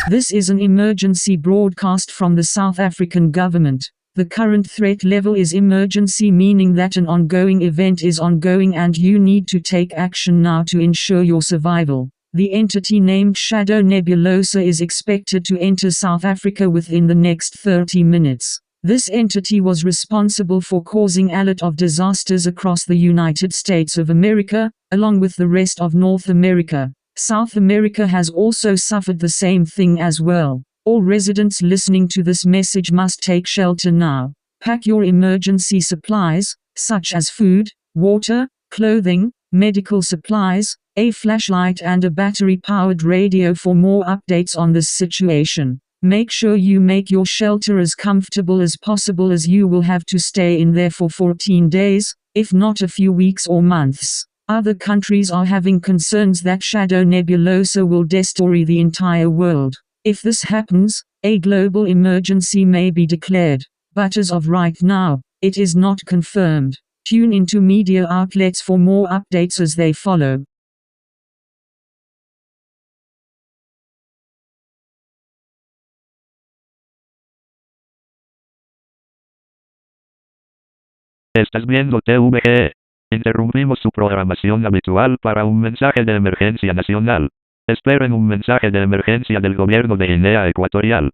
This is an emergency broadcast from the South African government. The current threat level is emergency, meaning that an ongoing event is ongoing and you need to take action now to ensure your survival. The entity named Shadow Nebulosa is expected to enter South Africa within the next 30 minutes. This entity was responsible for causing a lot of disasters across the United States of America, along with the rest of North America. South America has also suffered the same thing as well. All residents listening to this message must take shelter now. Pack your emergency supplies, such as food, water, clothing, medical supplies, a flashlight and a battery-powered radio for more updates on this situation. Make sure you make your shelter as comfortable as possible, as you will have to stay in there for 14 days, if not a few weeks or months. Other countries are having concerns that Shadow Nebulosa will destroy the entire world. If this happens, a global emergency may be declared, but as of right now, it is not confirmed. Tune into media outlets for more updates as they follow. Estás viendo TVG. Interrumpimos su programación habitual para un mensaje de emergencia nacional. Esperen un mensaje de emergencia del gobierno de Guinea Equatorial.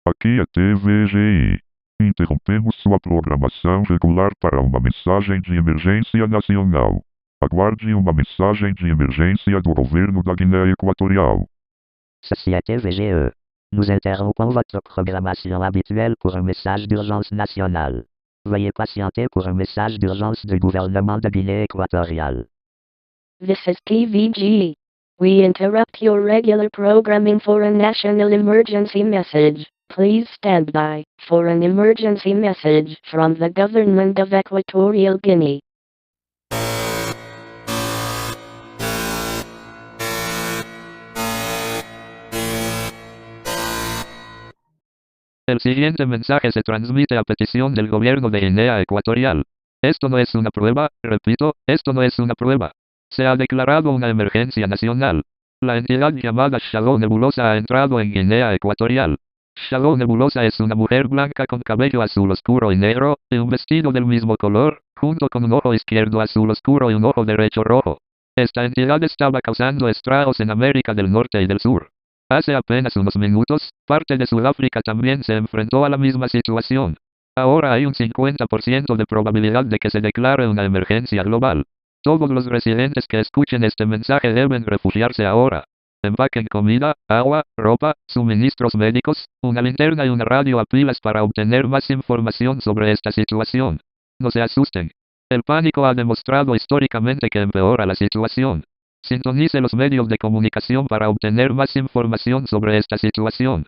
Aqui é TVGI. Interrompemos sua programação regular para uma mensagem de emergência nacional. Aguarde uma mensagem de emergência do governo da Guiné Equatorial. Société VGE. Nous interrompons votre programmation habituelle pour un message d'urgence nationale. Veuillez patienter pour un message d'urgence du gouvernement de Guinée équatoriale. This is TVG. We interrupt your regular programming for a national emergency message. Please stand by for an emergency message from the government of Equatorial Guinea. El siguiente mensaje se transmite a petición del gobierno de Guinea Ecuatorial. Esto no es una prueba, repito, esto no es una prueba. Se ha declarado una emergencia nacional. La entidad llamada Shadow Nebulosa ha entrado en Guinea Ecuatorial. Shadow Nebulosa es una mujer blanca con cabello azul oscuro y negro, y un vestido del mismo color, junto con un ojo izquierdo azul oscuro y un ojo derecho rojo. Esta entidad estaba causando estragos en América del Norte y del Sur. Hace apenas unos minutos, parte de Sudáfrica también se enfrentó a la misma situación. Ahora hay un 50% de probabilidad de que se declare una emergencia global. Todos los residentes que escuchen este mensaje deben refugiarse ahora. Empaquen comida, agua, ropa, suministros médicos, una linterna y una radio a pilas para obtener más información sobre esta situación. No se asusten. El pánico ha demostrado históricamente que empeora la situación. Sintonice los medios de comunicação para obter mais informação sobre esta situação.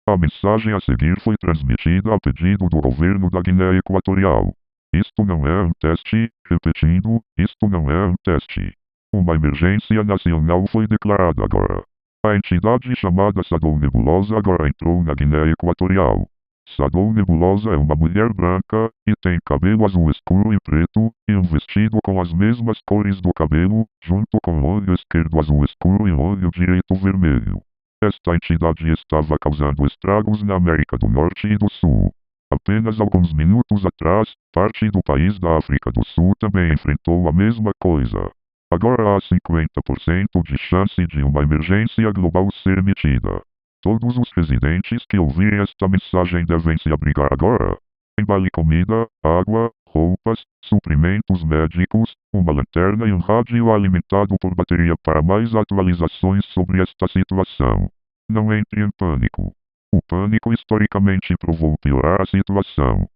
A mensagem a seguir foi transmitida a pedido do governo da Guiné Equatorial. Isto não é um teste, repetindo, isto não é um teste. Uma emergência nacional foi declarada agora. A entidade chamada Shadow Nebulosa agora entrou na Guiné Equatorial. Shadow Nebulosa é uma mulher branca, e tem cabelo azul escuro e preto, e um vestido com as mesmas cores do cabelo, junto com o olho esquerdo azul escuro e o olho direito vermelho. Esta entidade estava causando estragos na América do Norte e do Sul. Apenas alguns minutos atrás, parte do país da África do Sul também enfrentou a mesma coisa. Agora há 50% de chance de uma emergência global ser emitida. Todos os residentes que ouvirem esta mensagem devem se abrigar agora. Embale comida, água, roupas, suprimentos médicos, uma lanterna e um rádio alimentado por bateria para mais atualizações sobre esta situação. Não entre em pânico. O pânico historicamente provou piorar a situação.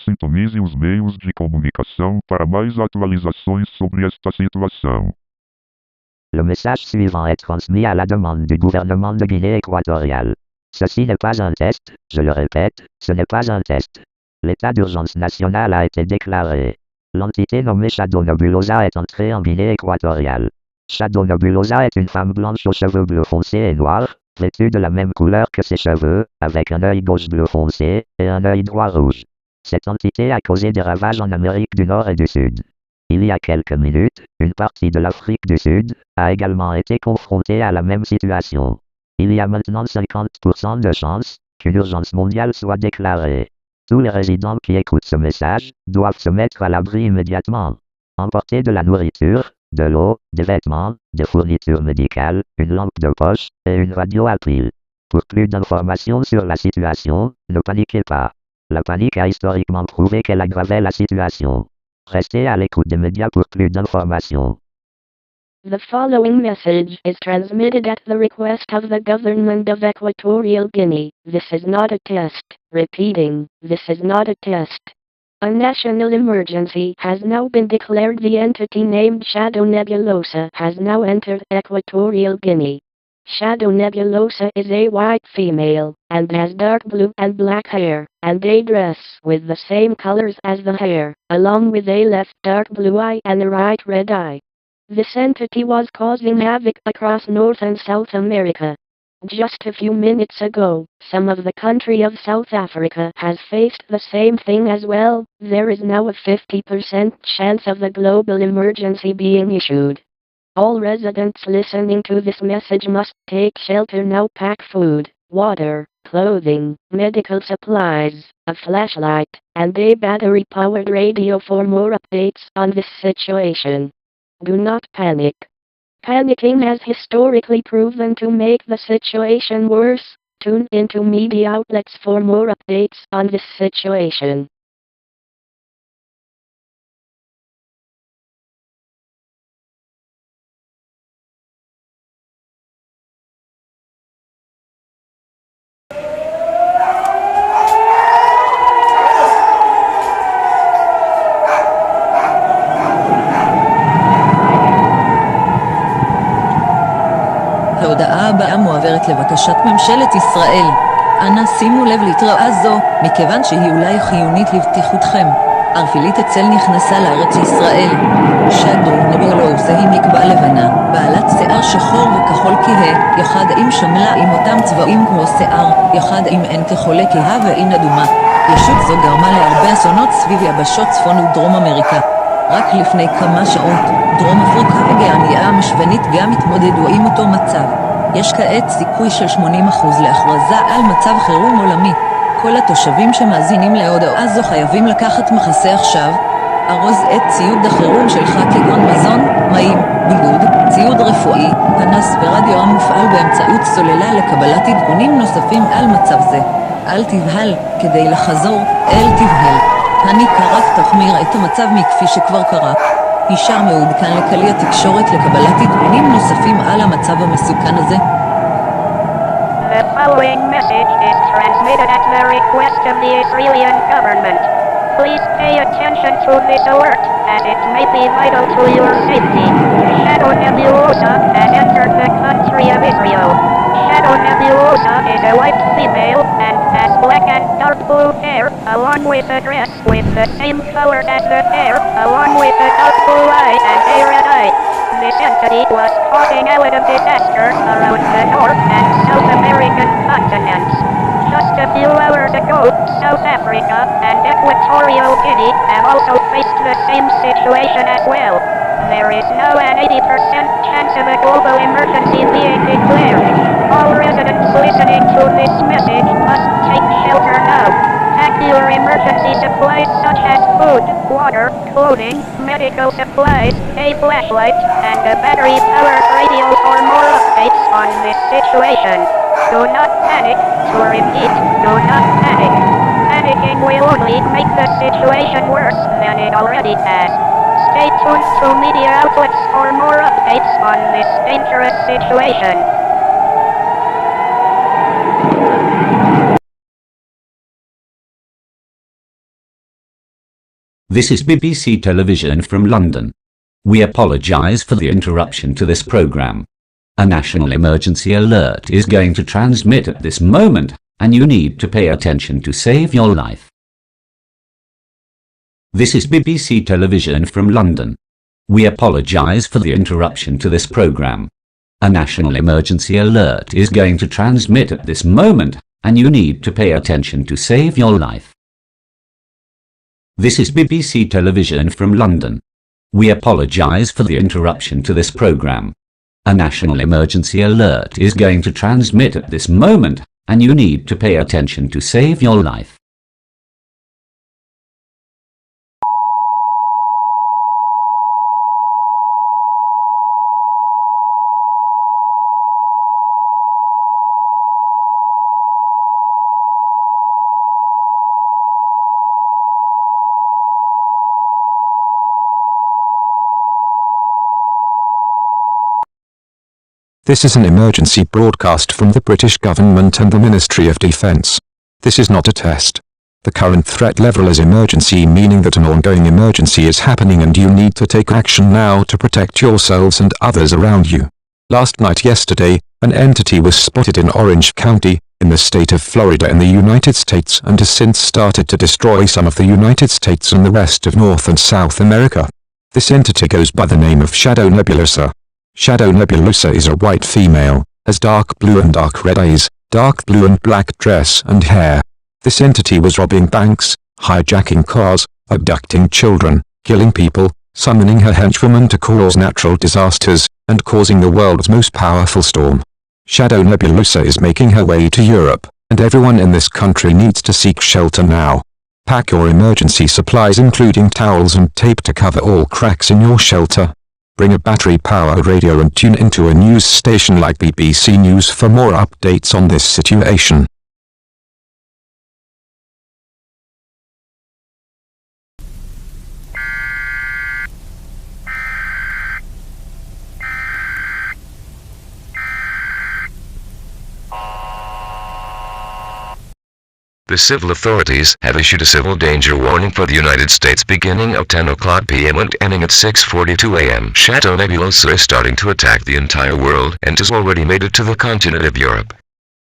Sintonize os meios de comunicação para mais atualizações sobre esta situação. Le message suivant est transmis à la demande du gouvernement de Guinée équatoriale. Ceci n'est pas un test, je le répète, ce n'est pas un test. L'état d'urgence nationale a été déclaré. L'entité nommée Shadow Nebulosa est entrée en Guinée équatoriale. Shadow Nebulosa est une femme blanche aux cheveux bleu foncé et noirs, vêtue de la même couleur que ses cheveux, avec un œil gauche bleu foncé, et un œil droit rouge. Cette entité a causé des ravages en Amérique du Nord et du Sud. Il y a quelques minutes, une partie de l'Afrique du Sud a également été confrontée à la même situation. Il y a maintenant 50% de chances qu'une urgence mondiale soit déclarée. Tous les résidents qui écoutent ce message doivent se mettre à l'abri immédiatement. Emporter de la nourriture, de l'eau, des vêtements, des fournitures médicales, une lampe de poche et une radio à pile. Pour plus d'informations sur la situation, ne paniquez pas. La panique a historiquement prouvé qu'elle aggravait la situation. Restez à l'écoute des médias pour plus d'informations. The following message is transmitted at the request of the government of Equatorial Guinea. This is not a test. Repeating, this is not a test. A national emergency has now been declared. The entity named Shadow Nebulosa has now entered Equatorial Guinea. Shadow Nebulosa is a white female, and has dark blue and black hair, and a dress with the same colors as the hair, along with a left dark blue eye and a right red eye. This entity was causing havoc across North and South America. Just a few minutes ago, some of the country of South Africa has faced the same thing as well. There is now a 50% chance of the global emergency being issued. All residents listening to this message must take shelter now. Pack food, water, clothing, medical supplies, a flashlight, and a battery-powered radio for more updates on this situation. Do not panic. Panicking has historically proven to make the situation worse. Tune into media outlets for more updates on this situation. ההודעה הבאה מועברת לבקשת ממשלת ישראל. אנא שימו לב להתראה זו, מכיוון שהיא אולי חיונית לבטיחותכם. ערפילית הצל נכנסה לארץ ישראל. שדו נבולוסה היא נקבה לבנה, בעלת שיער שחור וכחול כהה, יחד עם שמלה עם אותם צבעים כמו שיער, יחד עם עין כחולה כהה ועין אדומה. ישות זו גרמה להרבה אסונות סביב יבשות צפון ודרום אמריקה. רק לפני כמה שעות, דרום אפריקה וגאניה המשוונית גם התמודדו עם אותו מצב. יש כעת סיכוי של 80% להכרזה על מצב חירום עולמי. כל התושבים שמאזינים להודעה זו חייבים לקחת מחסה עכשיו. ארוז את ציוד החירום שלך כגון מזון, מים, ביגוד, ציוד רפואי, פנס ורדיו המופעל באמצעות סוללה לקבלת עדכונים נוספים על מצב זה. אל תבהל, כדי לחזור, אל תבהל. הניקה רק תחמיר את המצב מכפי שכבר קרה. הישר מעודכן לכלי התקשורת לקבלת עדכונים נוספים על המצב המסוכן הזה. The following message is transmitted at the request of the Israeli government. Please pay attention to this alert, as it may be vital to your safety. Shadow Nebulosa has entered the country of Israel. Shadow Nebulosa is a white female and has black and dark blue hair, along with a dress with the same colors as the hair, along with a dark blue eye and a red eye. This entity was causing a lot of disaster around the North and South American continents. Just a few hours ago, South Africa and Equatorial Guinea have also faced the same situation as well. There is now an 80% chance of a global emergency being declared. All residents listening to this message must take shelter now. Pack your emergency supplies such as food, water, clothing, medical supplies, a flashlight, and a battery-powered radio for more updates on this situation. Do not panic. To repeat, do not panic. Panicking will only make the situation worse than it already has. Stay tuned to media outlets for more updates on this dangerous situation. This is BBC Television from London. We apologise for the interruption to this programme. A national emergency alert is going to transmit at this moment, and you need to pay attention to save your life. This is BBC Television from London. We apologise for the interruption to this programme. A national emergency alert is going to transmit at this moment, and you need to pay attention to save your life. This is BBC Television from London. We apologise for the interruption to this programme. A national emergency alert is going to transmit at this moment, and you need to pay attention to save your life. This is an emergency broadcast from the British government and the Ministry of Defence. This is not a test. The current threat level is emergency, meaning that an ongoing emergency is happening and you need to take action now to protect yourselves and others around you. Last night yesterday, an entity was spotted in Orange County, in the state of Florida in the United States, and has since started to destroy some of the United States and the rest of North and South America. This entity goes by the name of Shadow Nebulosa. Shadow Nebulosa is a white female, has dark blue and dark red eyes, dark blue and black dress and hair. This entity was robbing banks, hijacking cars, abducting children, killing people, summoning her henchwomen to cause natural disasters, and causing the world's most powerful storm. Shadow Nebulosa is making her way to Europe, and everyone in this country needs to seek shelter now. Pack your emergency supplies including towels and tape to cover all cracks in your shelter. Bring a battery-powered radio and tune into a news station like BBC News for more updates on this situation. The civil authorities have issued a civil danger warning for the United States beginning at 10 o'clock p.m. and ending at 6:42 a.m. Shadow Nebulosa is starting to attack the entire world and has already made it to the continent of Europe.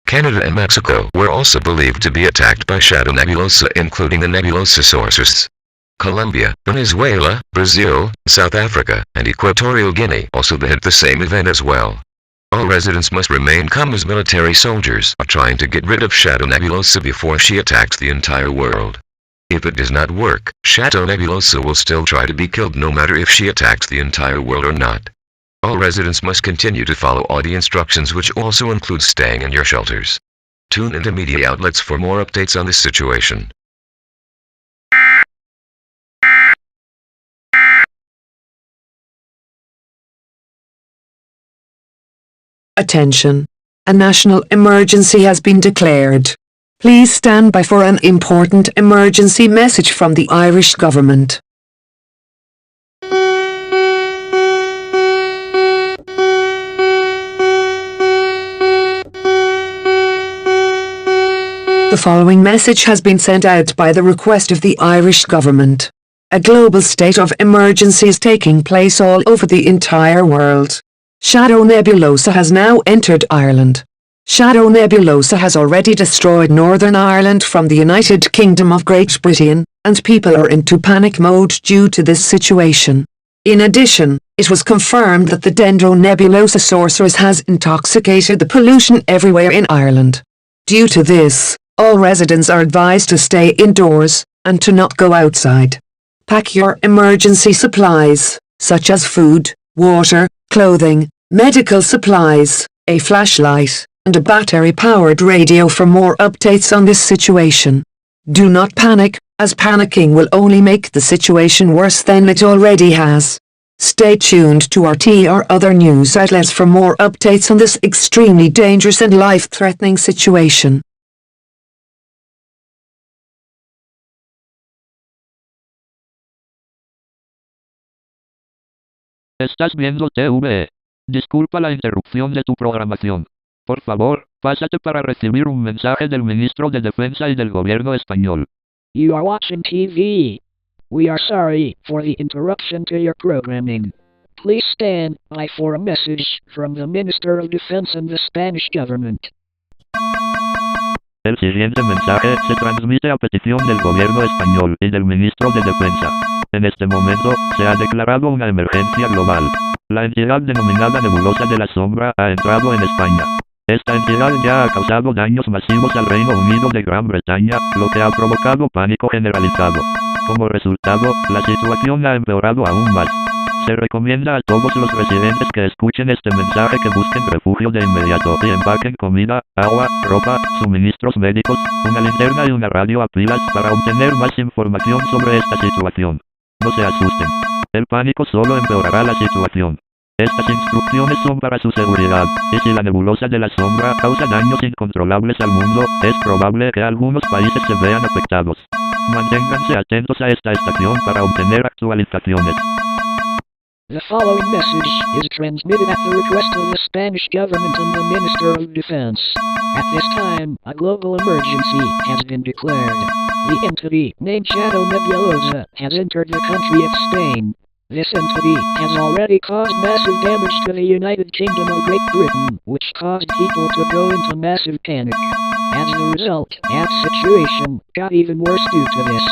Canada and Mexico were also believed to be attacked by Shadow Nebulosa, including the Nebulosa sources. Colombia, Venezuela, Brazil, South Africa, and Equatorial Guinea also had the same event as well. All residents must remain calm as military soldiers are trying to get rid of Shadow Nebulosa before she attacks the entire world. If it does not work, Shadow Nebulosa will still try to be killed no matter if she attacks the entire world or not. All residents must continue to follow all the instructions, which also includes staying in your shelters. Tune into media outlets for more updates on this situation. Attention! A national emergency has been declared. Please stand by for an important emergency message from the Irish government. The following message has been sent out by the request of the Irish government. A global state of emergency is taking place all over the entire world. Shadow Nebulosa has now entered Ireland. Shadow Nebulosa has already destroyed Northern Ireland from the United Kingdom of Great Britain, and people are into panic mode due to this situation. In addition, it was confirmed that the Dendro Nebulosa sorceress has intoxicated the pollution everywhere in Ireland. Due to this, all residents are advised to stay indoors, and to not go outside. Pack your emergency supplies. such as food, water, clothing, medical supplies, a flashlight, and a battery-powered radio for more updates on this situation. Do not panic, as panicking will only make the situation worse than it already has. Stay tuned to RT or other news outlets for more updates on this extremely dangerous and life-threatening situation. Estás viendo TV. Disculpa la interrupción de tu programación. Por favor, pásate para recibir un mensaje del ministro de Defensa y del gobierno español. You are watching TV. We are sorry for the interruption to your programming. Please stand by for a message from the Minister of Defense and the Spanish government. El siguiente mensaje se transmite a petición del gobierno español y del ministro de Defensa. En este momento, se ha declarado una emergencia global. La entidad denominada Nebulosa de la Sombra ha entrado en España. Esta entidad ya ha causado daños masivos al Reino Unido de Gran Bretaña, lo que ha provocado pánico generalizado. Como resultado, la situación ha empeorado aún más. Se recomienda a todos los residentes que escuchen este mensaje que busquen refugio de inmediato y empaquen comida, agua, ropa, suministros médicos, una linterna y una radio a pilas para obtener más información sobre esta situación. No se asusten. El pánico solo empeorará la situación. Estas instrucciones son para su seguridad, y si la nebulosa de la sombra causa daños incontrolables al mundo, es probable que algunos países se vean afectados. Manténganse atentos a esta estación para obtener actualizaciones. The following message is transmitted at the request of the Spanish government and the Minister of Defense. At this time, a global emergency has been declared. The entity, named Shadow Nebulosa, has entered the country of Spain. This entity has already caused massive damage to the United Kingdom of Great Britain, which caused people to go into massive panic. As a result, our situation got even worse due to this.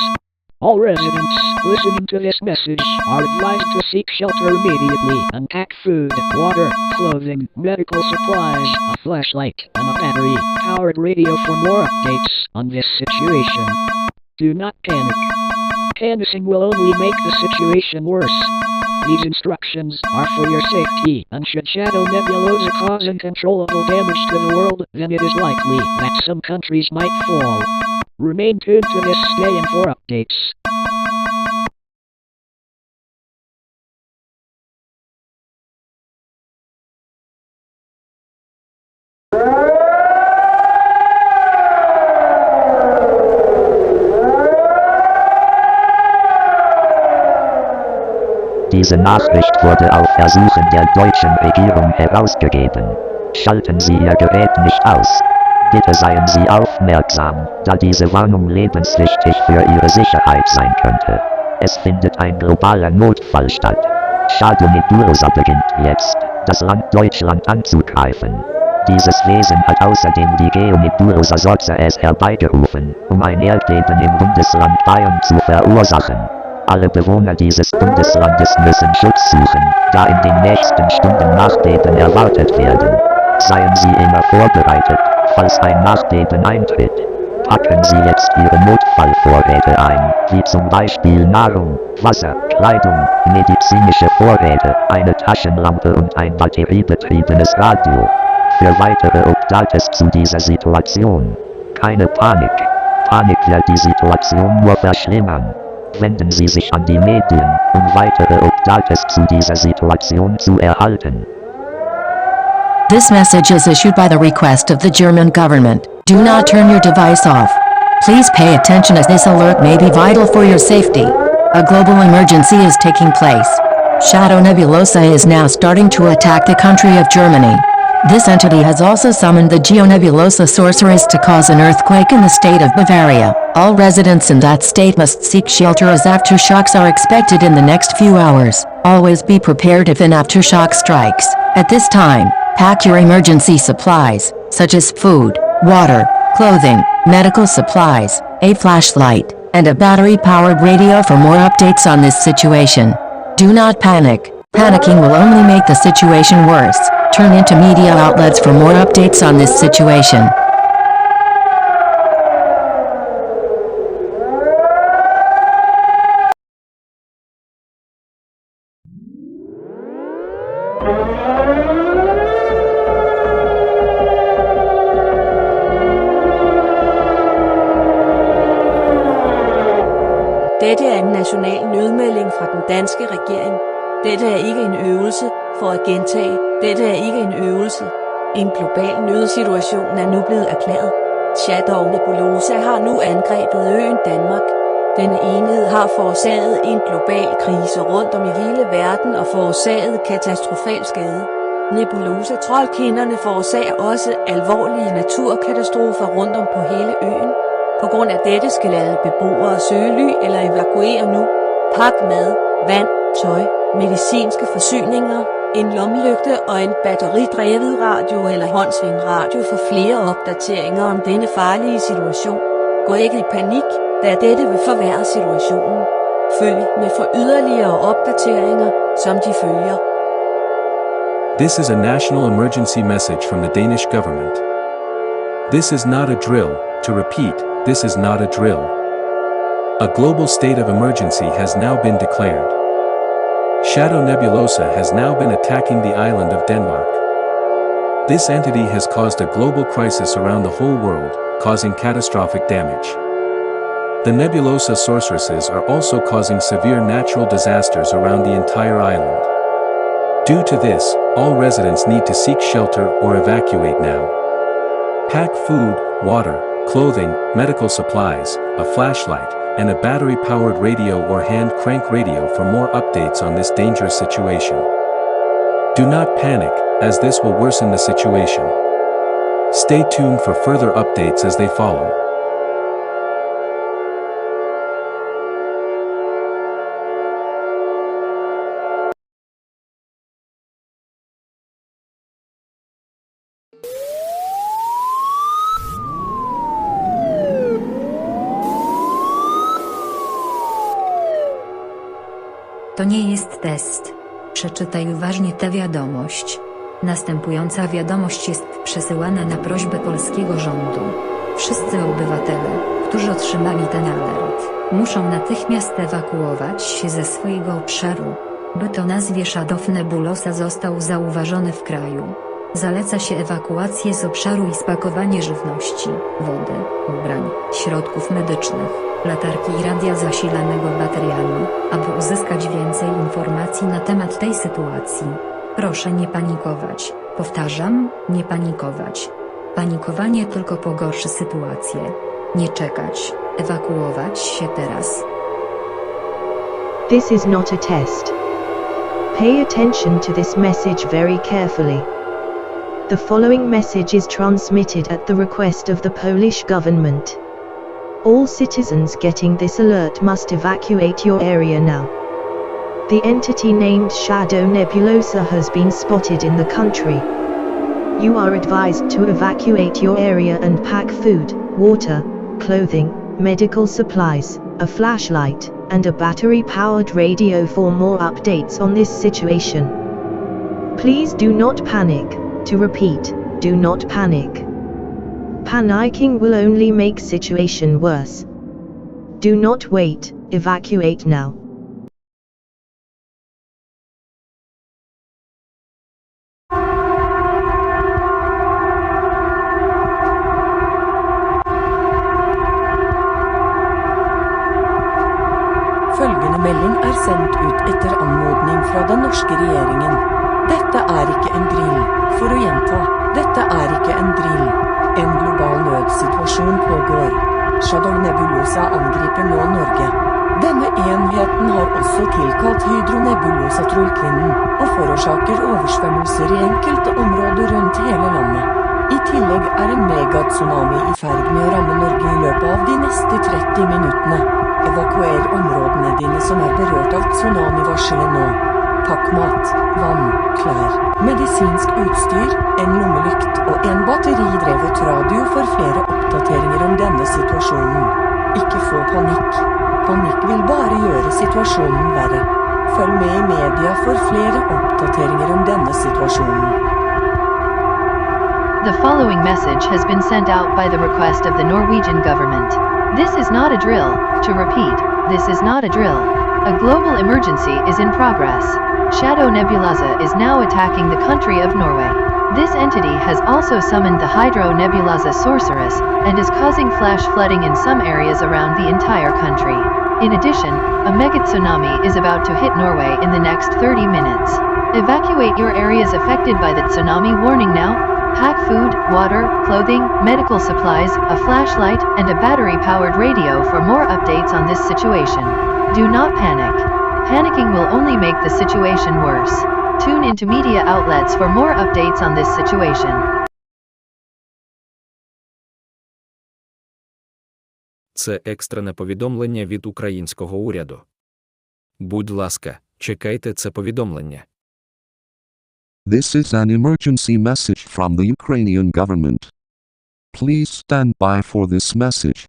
All residents listening to this message are advised to seek shelter immediately and pack food, water, clothing, medical supplies, a flashlight, and a battery-powered radio for more updates on this situation. Do not panic. Panicking will only make the situation worse. These instructions are for your safety, and should Shadow Nebulosa cause uncontrollable damage to the world, then it is likely that some countries might fall. Remain tuned to this station for updates. Diese Nachricht wurde auf Ersuchen der deutschen Regierung herausgegeben. Schalten Sie Ihr Gerät nicht aus. Bitte seien Sie aufmerksam, da diese Warnung lebenswichtig für Ihre Sicherheit sein könnte. Es findet ein globaler Notfall statt. Shadow Nebulosa beginnt jetzt, das Land Deutschland anzugreifen. Dieses Wesen hat außerdem die Nebulosa Sorceres herbeigerufen, um ein Erdbeben im Bundesland Bayern zu verursachen. Alle Bewohner dieses Bundeslandes müssen Schutz suchen, da in den nächsten Stunden Nachbeben erwartet werden. Seien Sie immer vorbereitet, falls ein Nachbeben eintritt. Packen Sie jetzt Ihre Notfallvorräte ein, wie zum Beispiel Nahrung, Wasser, Kleidung, medizinische Vorräte, eine Taschenlampe und ein batteriebetriebenes Radio. Für weitere Updates zu dieser Situation. Keine Panik. Panik wird die Situation nur verschlimmern. Wenden Sie sich an die Medien, um weitere Updates zu dieser Situation zu erhalten. This message is issued by the request of the German government. Do not turn your device off. Please pay attention as this alert may be vital for your safety. A global emergency is taking place. Shadow Nebulosa is now starting to attack the country of Germany. This entity has also summoned the Nebulosa sorceress to cause an earthquake in the state of Bavaria. All residents in that state must seek shelter as aftershocks are expected in the next few hours. Always be prepared if an aftershock strikes. At this time, pack your emergency supplies, such as food, water, clothing, medical supplies, a flashlight, and a battery-powered radio for more updates on this situation. Do not panic. Panicking will only make the situation worse. Turn into media outlets for more updates on this situation. Dette er en national nødmelding fra den danske regering. Dette er ikke en øvelse, for at gentage. Dette er ikke en øvelse. En global nødsituation er nu blevet erklæret. Shadow Nebulosa har nu angrebet øen Danmark. Denne enhed har forårsaget en global krise rundt om i hele verden og forårsaget katastrofal skade. Nebulosa-troldkinderne forårsager også alvorlige naturkatastrofer rundt om på hele øen. På grund af dette skal alle beboere søge ly eller evakuere nu. Pak mad, vand, tøj, medicinske forsyninger, en lommelygte og en batteridrevet radio eller håndsvingradio for flere opdateringer om denne farlige situation. Gå ikke i panik, da dette vil forværre situationen. Følg med for yderligere opdateringer, som de følger. This is a national emergency message from the Danish government. This is not a drill. To repeat, this is not a drill. A global state of emergency has now been declared. Shadow Nebulosa has now been attacking the island of Denmark. This entity has caused a global crisis around the whole world, causing catastrophic damage. The Nebulosa sorceresses are also causing severe natural disasters around the entire island. Due to this, all residents need to seek shelter or evacuate now. Pack food, water, clothing, medical supplies, a flashlight, and a battery-powered radio or hand-crank radio for more updates on this dangerous situation. Do not panic, as this will worsen the situation. Stay tuned for further updates as they follow. To nie jest test. Przeczytaj uważnie tę wiadomość. Następująca wiadomość jest przesyłana na prośbę polskiego rządu. Wszyscy obywatele, którzy otrzymali ten alert, muszą natychmiast ewakuować się ze swojego obszaru. By to nazwie Shadow Nebulosa został zauważony w kraju. Zaleca się ewakuację z obszaru i spakowanie żywności, wody, ubrań, środków medycznych, latarki i radia zasilanego bateriami, aby uzyskać więcej informacji na temat tej sytuacji. Proszę nie panikować. Powtarzam, nie panikować. Panikowanie tylko pogorszy sytuację. Nie czekać, ewakuować się teraz. This is not a test. Pay attention to this message very carefully. The following message is transmitted at the request of the Polish government. All citizens getting this alert must evacuate your area now. The entity named Shadow Nebulosa has been spotted in the country. You are advised to evacuate your area and pack food, water, clothing, medical supplies, a flashlight, and a battery-powered radio for more updates on this situation. Please do not panic. To repeat, do not panic. Panicking will only make situation worse. Do not wait, evacuate now. Følgende melding er sendt ut etter anmodning fra den norske regjeringen. Dette er ikke en drill. For å gjenta, dette er ikke en drill. En global nødsituasjon pågår. Shadow Nebulosa angriper nå Norge. Denne enheten har også tilkalt Hydro-Nebulosa-trollkvinnen, og forårsaker oversvømmelser i enkelte områder rundt hele landet. I tillegg er en megatsunami i ferd med å ramme Norge i løpet av de neste 30 minuttene. Evakuer områdene dine som er berørt av tsunamivarselet nå. Pakk mat, vann, klær, medisinsk utstyr, en lommelykt og en batteridrevet radio for flere oppdateringer om denne situasjonen. Ikke få panikk. Panikk vil bare gjøre situasjonen verre. Følg med i media for flere oppdateringer om denne situasjonen. The following message has been sent out by the request of the Norwegian government. This is not a drill. To repeat, this is not a drill. A global emergency is in progress. Shadow Nebulosa is now attacking the country of Norway. This entity has also summoned the Hydro Nebulosa Sorceress, and is causing flash flooding in some areas around the entire country. In addition, a mega tsunami is about to hit Norway in the next 30 minutes. Evacuate your areas affected by the tsunami warning now. Pack food, water, clothing, medical supplies, a flashlight, and a battery-powered radio for more updates on this situation. Do not panic. Panicking will only make the situation worse. Tune into media outlets for more updates on this situation. Це екстрене повідомлення від українського уряду. Будь ласка, чекайте це повідомлення. This is an emergency message from the Ukrainian government. Please stand by for this message.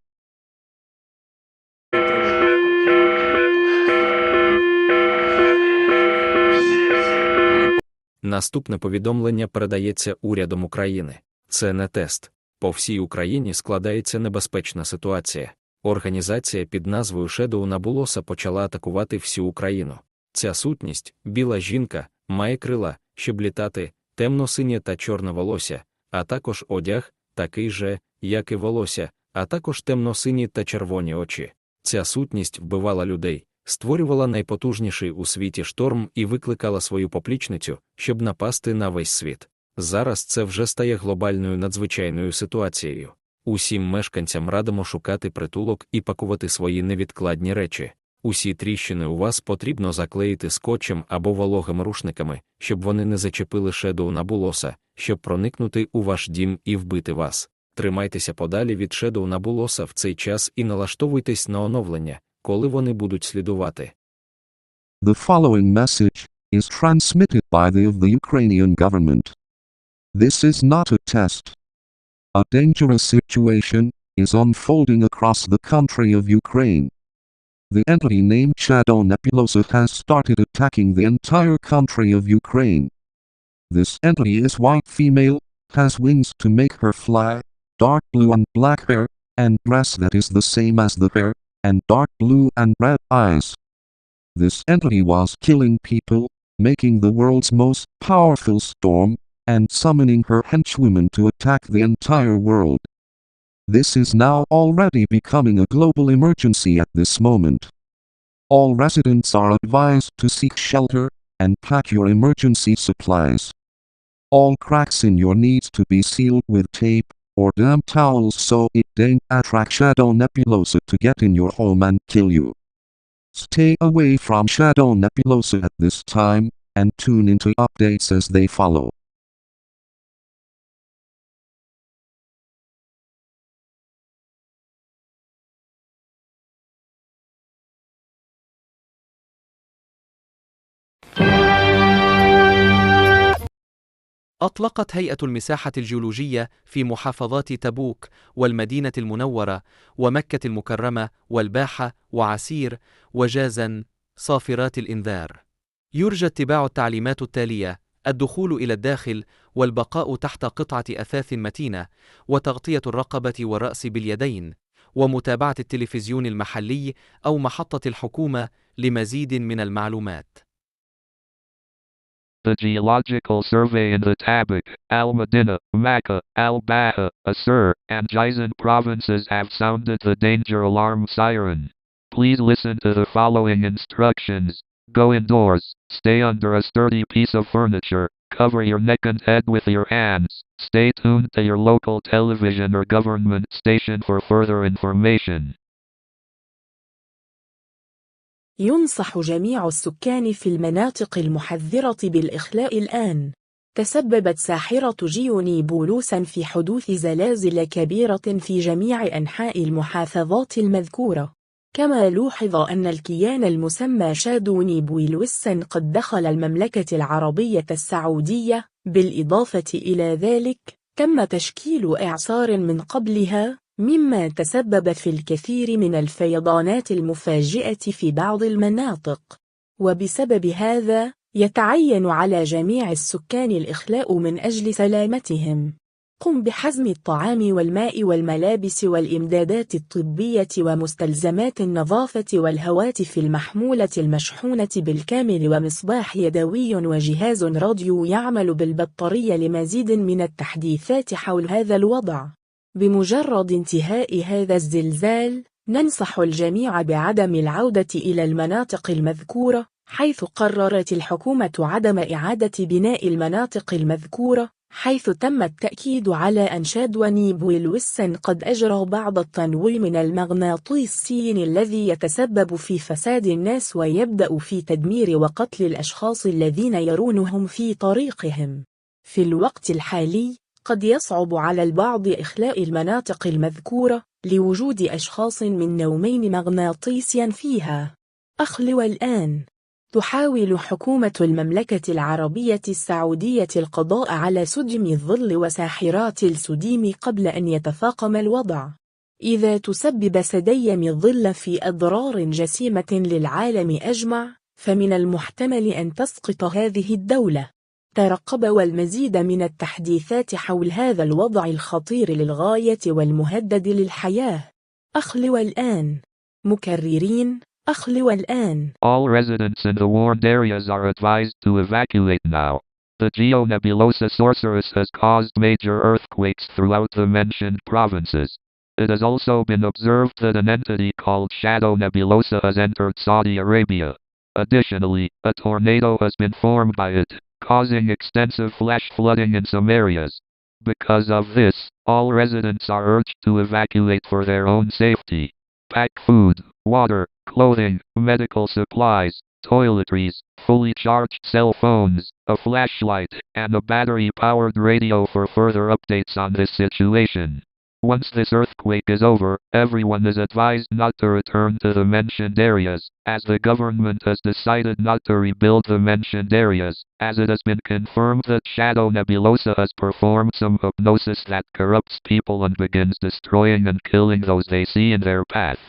Наступне повідомлення передається урядом України. Це не тест. По всій Україні складається небезпечна ситуація. Організація під назвою Shadow Nebulosa почала атакувати всю Україну. Ця сутність, біла жінка, має крила, щоб літати, темно-синє та чорне волосся, а також одяг, такий же, як і волосся, а також темно-сині та червоні очі. Ця сутність вбивала людей, створювала найпотужніший у світі шторм і викликала свою поплічницю, щоб напасти на весь світ. Зараз це вже стає глобальною надзвичайною ситуацією. Усім мешканцям радимо шукати притулок і пакувати свої невідкладні речі. Усі тріщини у вас потрібно заклеїти скотчем або вологими рушниками, щоб вони не зачепили Shadow Nebulosa, щоб проникнути у ваш дім і вбити вас. Тримайтеся подалі від Shadow Nebulosa в цей час і налаштовуйтесь на оновлення, коли вони будуть слідувати. The following message is transmitted by the Ukrainian government. This is not a test. A dangerous situation is unfolding across the country of Ukraine. The entity named Shadow Nebulosa has started attacking the entire country of Ukraine. This entity is white female, has wings to make her fly, dark blue and black hair, and dress that is the same as the hair, and dark blue and red eyes. This entity was killing people, making the world's most powerful storm, and summoning her henchwomen to attack the entire world. This is now already becoming a global emergency at this moment. All residents are advised to seek shelter, and pack your emergency supplies. All cracks in your needs to be sealed with tape, or damp towels so it don't attract Shadow Nebulosa to get in your home and kill you. Stay away from Shadow Nebulosa at this time, and tune into updates as they follow. أطلقت هيئة المساحة الجيولوجية في محافظات تبوك والمدينة المنورة ومكة المكرمة والباحة وعسير وجازن صافرات الإنذار. يرجى اتباع التعليمات التالية: الدخول إلى الداخل والبقاء تحت قطعة أثاث متينة، وتغطية الرقبة والرأس باليدين، ومتابعة التلفزيون المحلي أو محطة الحكومة لمزيد من المعلومات. The Geological Survey in the Tabuk, Al-Madinah, Makkah, Al-Baha, Asur, and Jizan provinces have sounded the danger alarm siren. Please listen to the following instructions. Go indoors, stay under a sturdy piece of furniture, cover your neck and head with your hands, stay tuned to your local television or government station for further information. ينصح جميع السكان في المناطق المحذرة بالإخلاء الآن. تسببت ساحرة نيبولوسا في حدوث زلازل كبيرة في جميع أنحاء المحافظات المذكورة. كما لوحظ أن الكيان المسمى شادو نيبولوسا قد دخل المملكة العربية السعودية. بالإضافة إلى ذلك، تم تشكيل إعصار من قبلها، مما تسبب في الكثير من الفيضانات المفاجئة في بعض المناطق. وبسبب هذا، يتعين على جميع السكان الإخلاء من أجل سلامتهم. قم بحزم الطعام والماء والملابس والإمدادات الطبية ومستلزمات النظافة والهواتف المحمولة المشحونة بالكامل ومصباح يدوي وجهاز راديو يعمل بالبطارية لمزيد من التحديثات حول هذا الوضع. بمجرد انتهاء هذا الزلزال، ننصح الجميع بعدم العودة إلى المناطق المذكورة، حيث قررت الحكومة عدم إعادة بناء المناطق المذكورة، حيث تم التأكيد على أن شادو نيبولوسا قد أجرى بعض التنويم من المغناطيسي الذي يتسبب في فساد الناس ويبدأ في تدمير وقتل الأشخاص الذين يرونهم في طريقهم. في الوقت الحالي، قد يصعب على البعض إخلاء المناطق المذكورة لوجود أشخاص من نومين مغناطيسيا فيها. أخلو الآن. تحاول حكومة المملكة العربية السعودية القضاء على سدم الظل وساحرات السديم قبل أن يتفاقم الوضع. إذا تسبب سديم الظل في أضرار جسيمة للعالم أجمع، فمن المحتمل أن تسقط هذه الدولة. ترقب والمزيد من التحديثات حول هذا الوضع الخطير للغاية والمهدد للحياة. أخلو الآن. مكررين. أخلو الآن. All residents in the warned areas are advised to evacuate now. The Nebulosa sorceress has caused major earthquakes throughout the mentioned provinces. It has also been observed that an entity called Shadow Nebulosa has entered Saudi Arabia. Additionally, a tornado has been formed by it, causing extensive flash flooding in some areas. Because of this, all residents are urged to evacuate for their own safety. Pack food, water, clothing, medical supplies, toiletries, fully charged cell phones, a flashlight, and a battery-powered radio for further updates on this situation. Once this earthquake is over, everyone is advised not to return to the mentioned areas, as the government has decided not to rebuild the mentioned areas, as it has been confirmed that Shadow Nebulosa has performed some hypnosis that corrupts people and begins destroying and killing those they see in their path.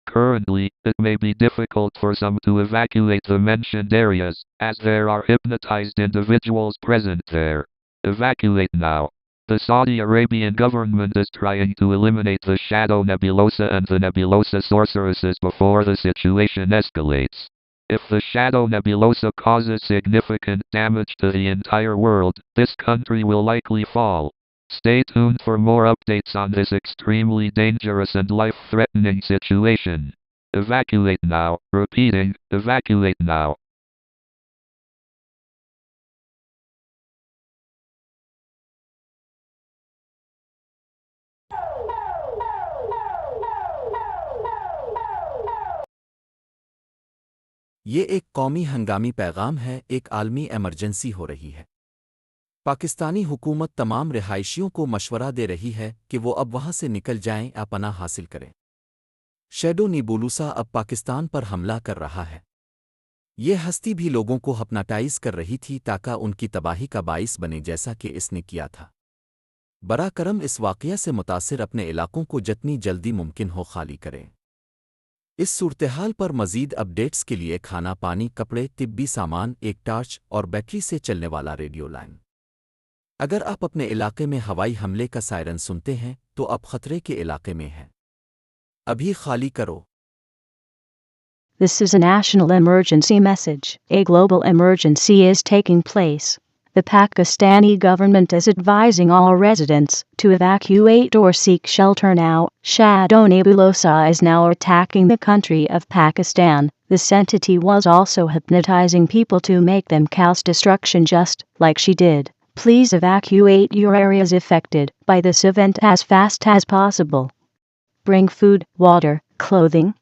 Currently, it may be difficult for some to evacuate the mentioned areas, as there are hypnotized individuals present there. Evacuate now. The Saudi Arabian government is trying to eliminate the Shadow Nebulosa and the Nebulosa sorceresses before the situation escalates. If the Shadow Nebulosa causes significant damage to the entire world, this country will likely fall. Stay tuned for more updates on this extremely dangerous and life-threatening situation. Evacuate now. Repeating, evacuate now. ये एक कौमी हंगामी पैगाम है। एक आलमी emergency हो रही है। पाकिस्तानी हुकूमत तमाम रिहायशियों को मशवरा दे रही है कि वो अब वहां से निकल जाएं या पनाह हासिल करें। शैडो नेबुलोसा अब पाकिस्तान पर हमला कर रहा है। ये हस्ती भी लोगों को हिप्नोटाइज कर रही थी ताकि उनकी तबाही का बाइस बने, जैसा कि इसने किया था। बरा करम इस वाक़या से मुतासिर अपने इलाकों को जितनी जल्दी मुमकिन हो खाली करें। इस सूरतहाल पर मज़ीद अपडेट्स के लिए खाना पानी, कपड़े, तिब्बी सामान, एक टार्च और बैटरी से चलने वाला रेडियो लाइन। अगर आप अपने इलाके में हवाई हमले का सायरन सुनते हैं तो आप खतरे के इलाके में हैं। अभी खाली करो। This is a national emergency message. A global emergency is taking place. The Pakistani government is advising all residents to evacuate or seek shelter now. Shadow Nebulosa is now attacking the country of Pakistan. This entity was also hypnotizing people to make them cause destruction just like she did. Please evacuate your areas affected by this event as fast as possible. Bring food, water, clothing,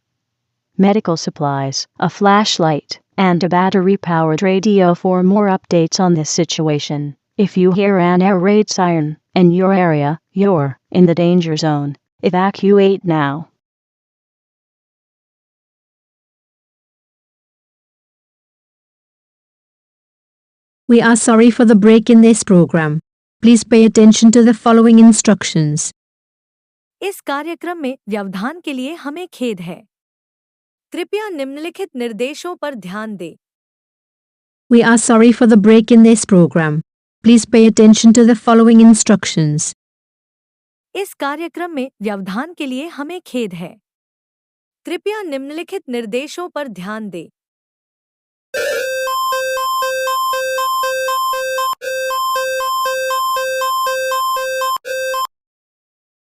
medical supplies, a flashlight, and a battery-powered radio for more updates on this situation. If you hear an air raid siren in your area, you're in the danger zone. Evacuate now. We are sorry for the break in this program. Please pay attention to the following instructions. इस कार्यक्रम में व्यवधान के लिए हमें खेद है। कृपया निम्नलिखित निर्देशों पर ध्यान दें। We are sorry for the break in this program. Please pay attention to the following instructions. इस कार्यक्रम में व्यवधान के लिए हमें खेद है। कृपया निम्नलिखित निर्देशों पर ध्यान दें।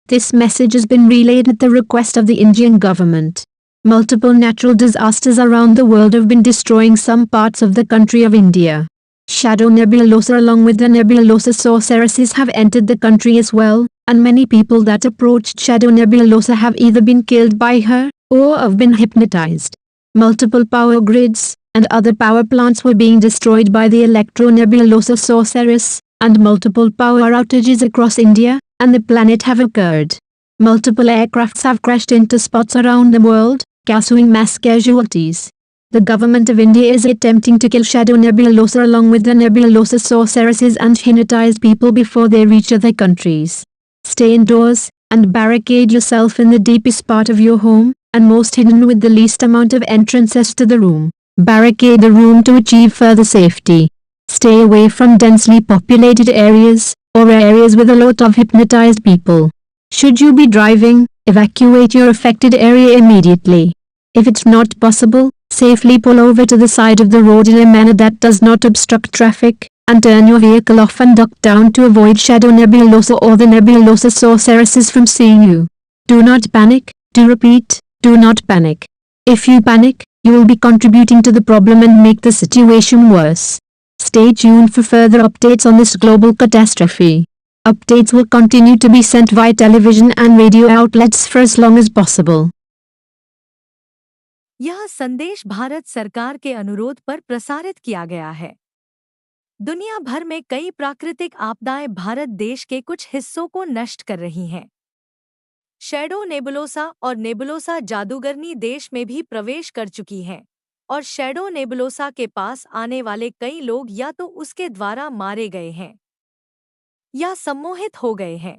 This message has been relayed at the request of the Indian government. Multiple natural disasters around the world have been destroying some parts of the country of India. Shadow Nebulosa along with the Nebulosa sorceresses have entered the country as well, and many people that approached Shadow Nebulosa have either been killed by her, or have been hypnotized. Multiple power grids and other power plants were being destroyed by the Electro Nebulosa sorceress, and multiple power outages across India and the planet have occurred. Multiple aircrafts have crashed into spots around the world, causing mass casualties. The government of India is attempting to kill Shadow Nebulosa along with the Nebulosa sorceresses and hypnotize people before they reach other countries. Stay indoors and barricade yourself in the deepest part of your home, and most hidden with the least amount of entrances to the room. Barricade the room to achieve further safety. Stay away from densely populated areas, or areas with a lot of hypnotized people. Should you be driving, evacuate your affected area immediately. If it's not possible, safely pull over to the side of the road in a manner that does not obstruct traffic, and turn your vehicle off and duck down to avoid Shadow Nebulosa or the Nebulosa sorceresses from seeing you. Do not panic, do not panic. If you panic, you will be contributing to the problem and make the situation worse. Stay tuned for further updates on this global catastrophe. Updates will continue to be sent via television and radio outlets for as long as possible. यह संदेश भारत सरकार के अनुरोध पर प्रसारित किया गया है। दुनिया भर में कई प्राकृतिक आपदाएं भारत देश के कुछ हिस्सों को नष्ट कर रही हैं। शैडो नेबुलोसा और नेबुलोसा जादूगरनी देश में भी प्रवेश कर चुकी हैं, और शैडो नेबुलोसा के पास आने वाले कई लोग या तो उसके द्वारा मारे गए हैं या सम्मोहित हो गए हैं।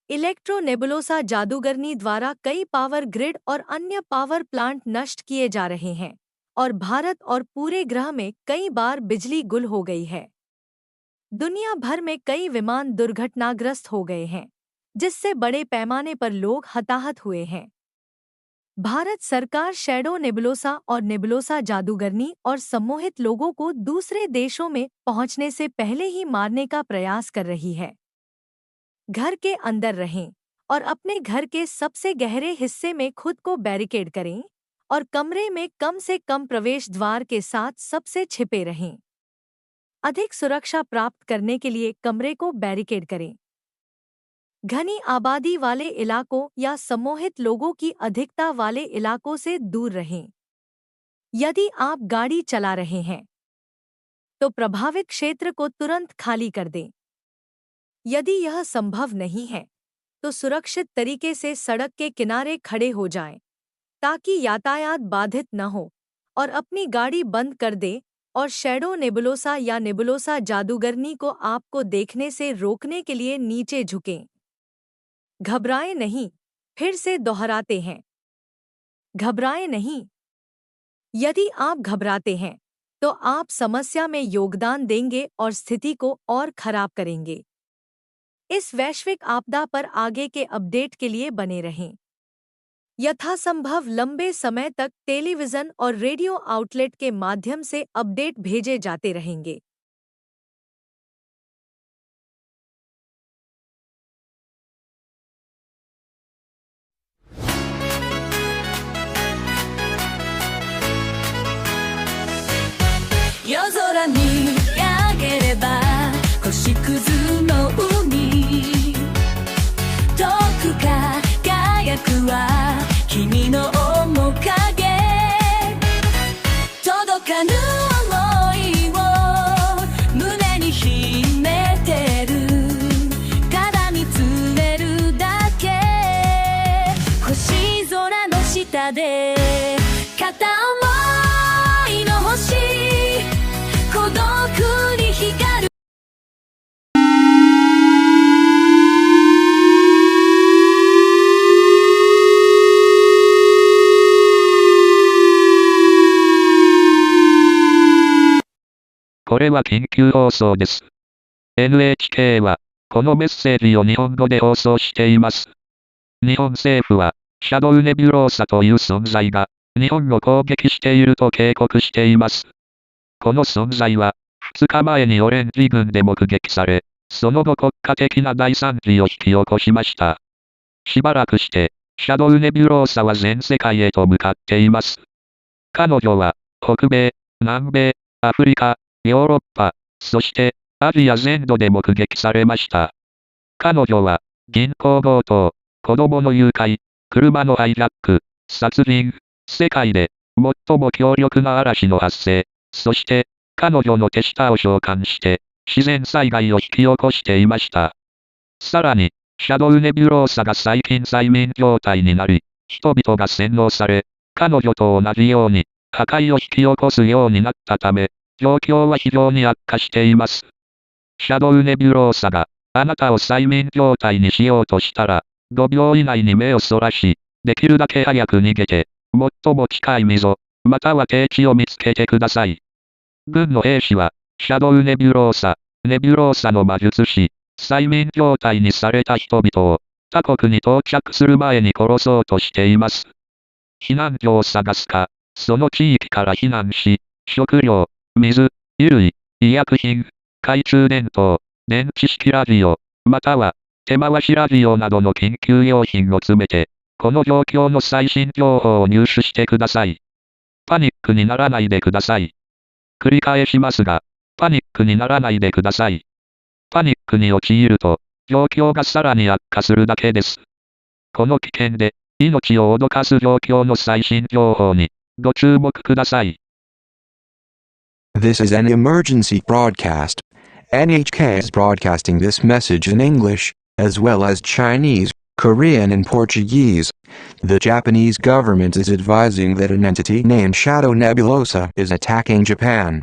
इलेक्ट्रो नेबुलोसा जादूगरनी द्वारा कई पावर ग्रिड और अन्य पावर प्लांट नष्ट किए जा रहे हैं, और भारत और पूरे ग्रह में कई बार बिजली गुल हो गई है। दुनिया भर में कई विमान दुर्घटनाग्रस्त हो गए हैं, जिससे बड़े पैमाने पर लोग हताहत हुए हैं। भारत सरकार शैडो नेबुलोसा और नेबुलोसा जादूगरनी और सम्मोहित लोगों को दूसरे देशों में पहुंचने से पहले ही मारने का प्रयास कर रही है। घर के अंदर रहें और अपने घर के सबसे गहरे हिस्से में खुद को बैरिकेड करें, और कमरे में कम से कम प्रवेश द्वार के साथ सबसे छिपे रहें। अधिक सुरक्षा प्राप्त करने के लिए कमरे को बैरिकेड करें। घनी आबादी वाले इलाकों या सम्मोहित लोगों की अधिकता वाले इलाकों से दूर रहें। यदि आप गाड़ी चला रहे हैं तो प्रभावित क्षेत्र को तुरंत खाली कर दें। यदि यह संभव नहीं है तो सुरक्षित तरीके से सड़क के किनारे खड़े हो जाएं, ताकि यातायात बाधित न हो, और अपनी गाड़ी बंद कर दें और शैडो नेबुलोसा या नेबुलोसा जादूगरनी को आपको देखने से रोकने के लिए नीचे झुकें। घबराएं नहीं, फिर से दोहराते हैं, घबराएं नहीं। यदि आप घबराते हैं तो आप समस्या में योगदान देंगे और स्थिति को और खराब करेंगे। इस वैश्विक आपदा पर आगे के अपडेट के लिए बने रहें। यथासंभव लंबे समय तक टेलीविजन और रेडियो आउटलेट के माध्यम से अपडेट भेजे जाते रहेंगे।これは緊急放送です。NHK は、このメッセージを日本語で放送しています。日本政府は、シャドウネビュローサという存在が、日本を攻撃していると警告しています。この存在は、2日前にオレンジ軍で目撃され、その後国家的な大惨事を引き起こしました。しばらくして、シャドウネビュローサは全世界へと向かっています。彼女は、北米、南米、アフリカ、ヨーロッパ、そして、アジア全土で目撃されました。彼女は、銀行強盗、子供の誘拐、車のハイジャック、殺人、世界で、最も強力な嵐の発生、そして、彼女の手下を召喚して、自然災害を引き起こしていました。さらに、シャドウネビュローサが最近催眠状態になり、人々が洗脳され、彼女と同じように、破壊を引き起こすようになったため、状況は非常に悪化しています。シャドウネビュローサが、あなたを催眠状態にしようとしたら、5秒以内に目をそらし、できるだけ早く逃げて、最も近い溝、または低地を見つけてください。軍の兵士は、シャドウネビュローサの魔術師、催眠状態にされた人々を、他国に到着する前に殺そうとしています。避難所を探すか、その地域から避難し、食料、水、衣類、医薬品、懐中電灯、電池式ラジオ、または、手回しラジオなどの緊急用品を詰めて、この状況の最新情報を入手してください。パニックにならないでください。繰り返しますが、パニックにならないでください。パニックに陥ると、状況がさらに悪化するだけです。この危険で、命を脅かす状況の最新情報に、ご注目ください。This is an emergency broadcast. NHK is broadcasting this message in English, as well as Chinese, Korean and Portuguese. The Japanese government is advising that an entity named Shadow Nebulosa is attacking Japan.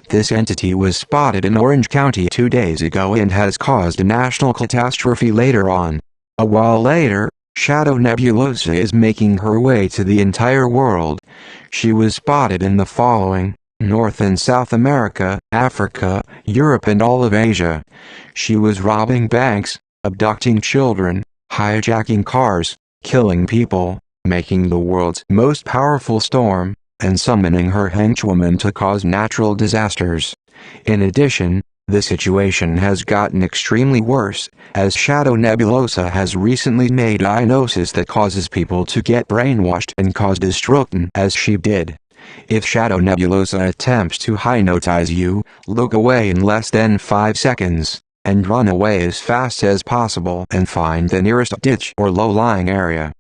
This entity was spotted in Orange County 2 days ago and has caused a national catastrophe later on. A while later, Shadow Nebulosa is making her way to the entire world. She was spotted in the following: North and South America, Africa, Europe and all of Asia. She was robbing banks, abducting children, hijacking cars, killing people, making the world's most powerful storm, and summoning her henchwomen to cause natural disasters. In addition, the situation has gotten extremely worse, as Shadow Nebulosa has recently made diagnosis that causes people to get brainwashed and cause destruction as she did. If Shadow Nebulosa attempts to hypnotize you, look away in less than 5 seconds, and run away as fast as possible and find the nearest ditch or low-lying area.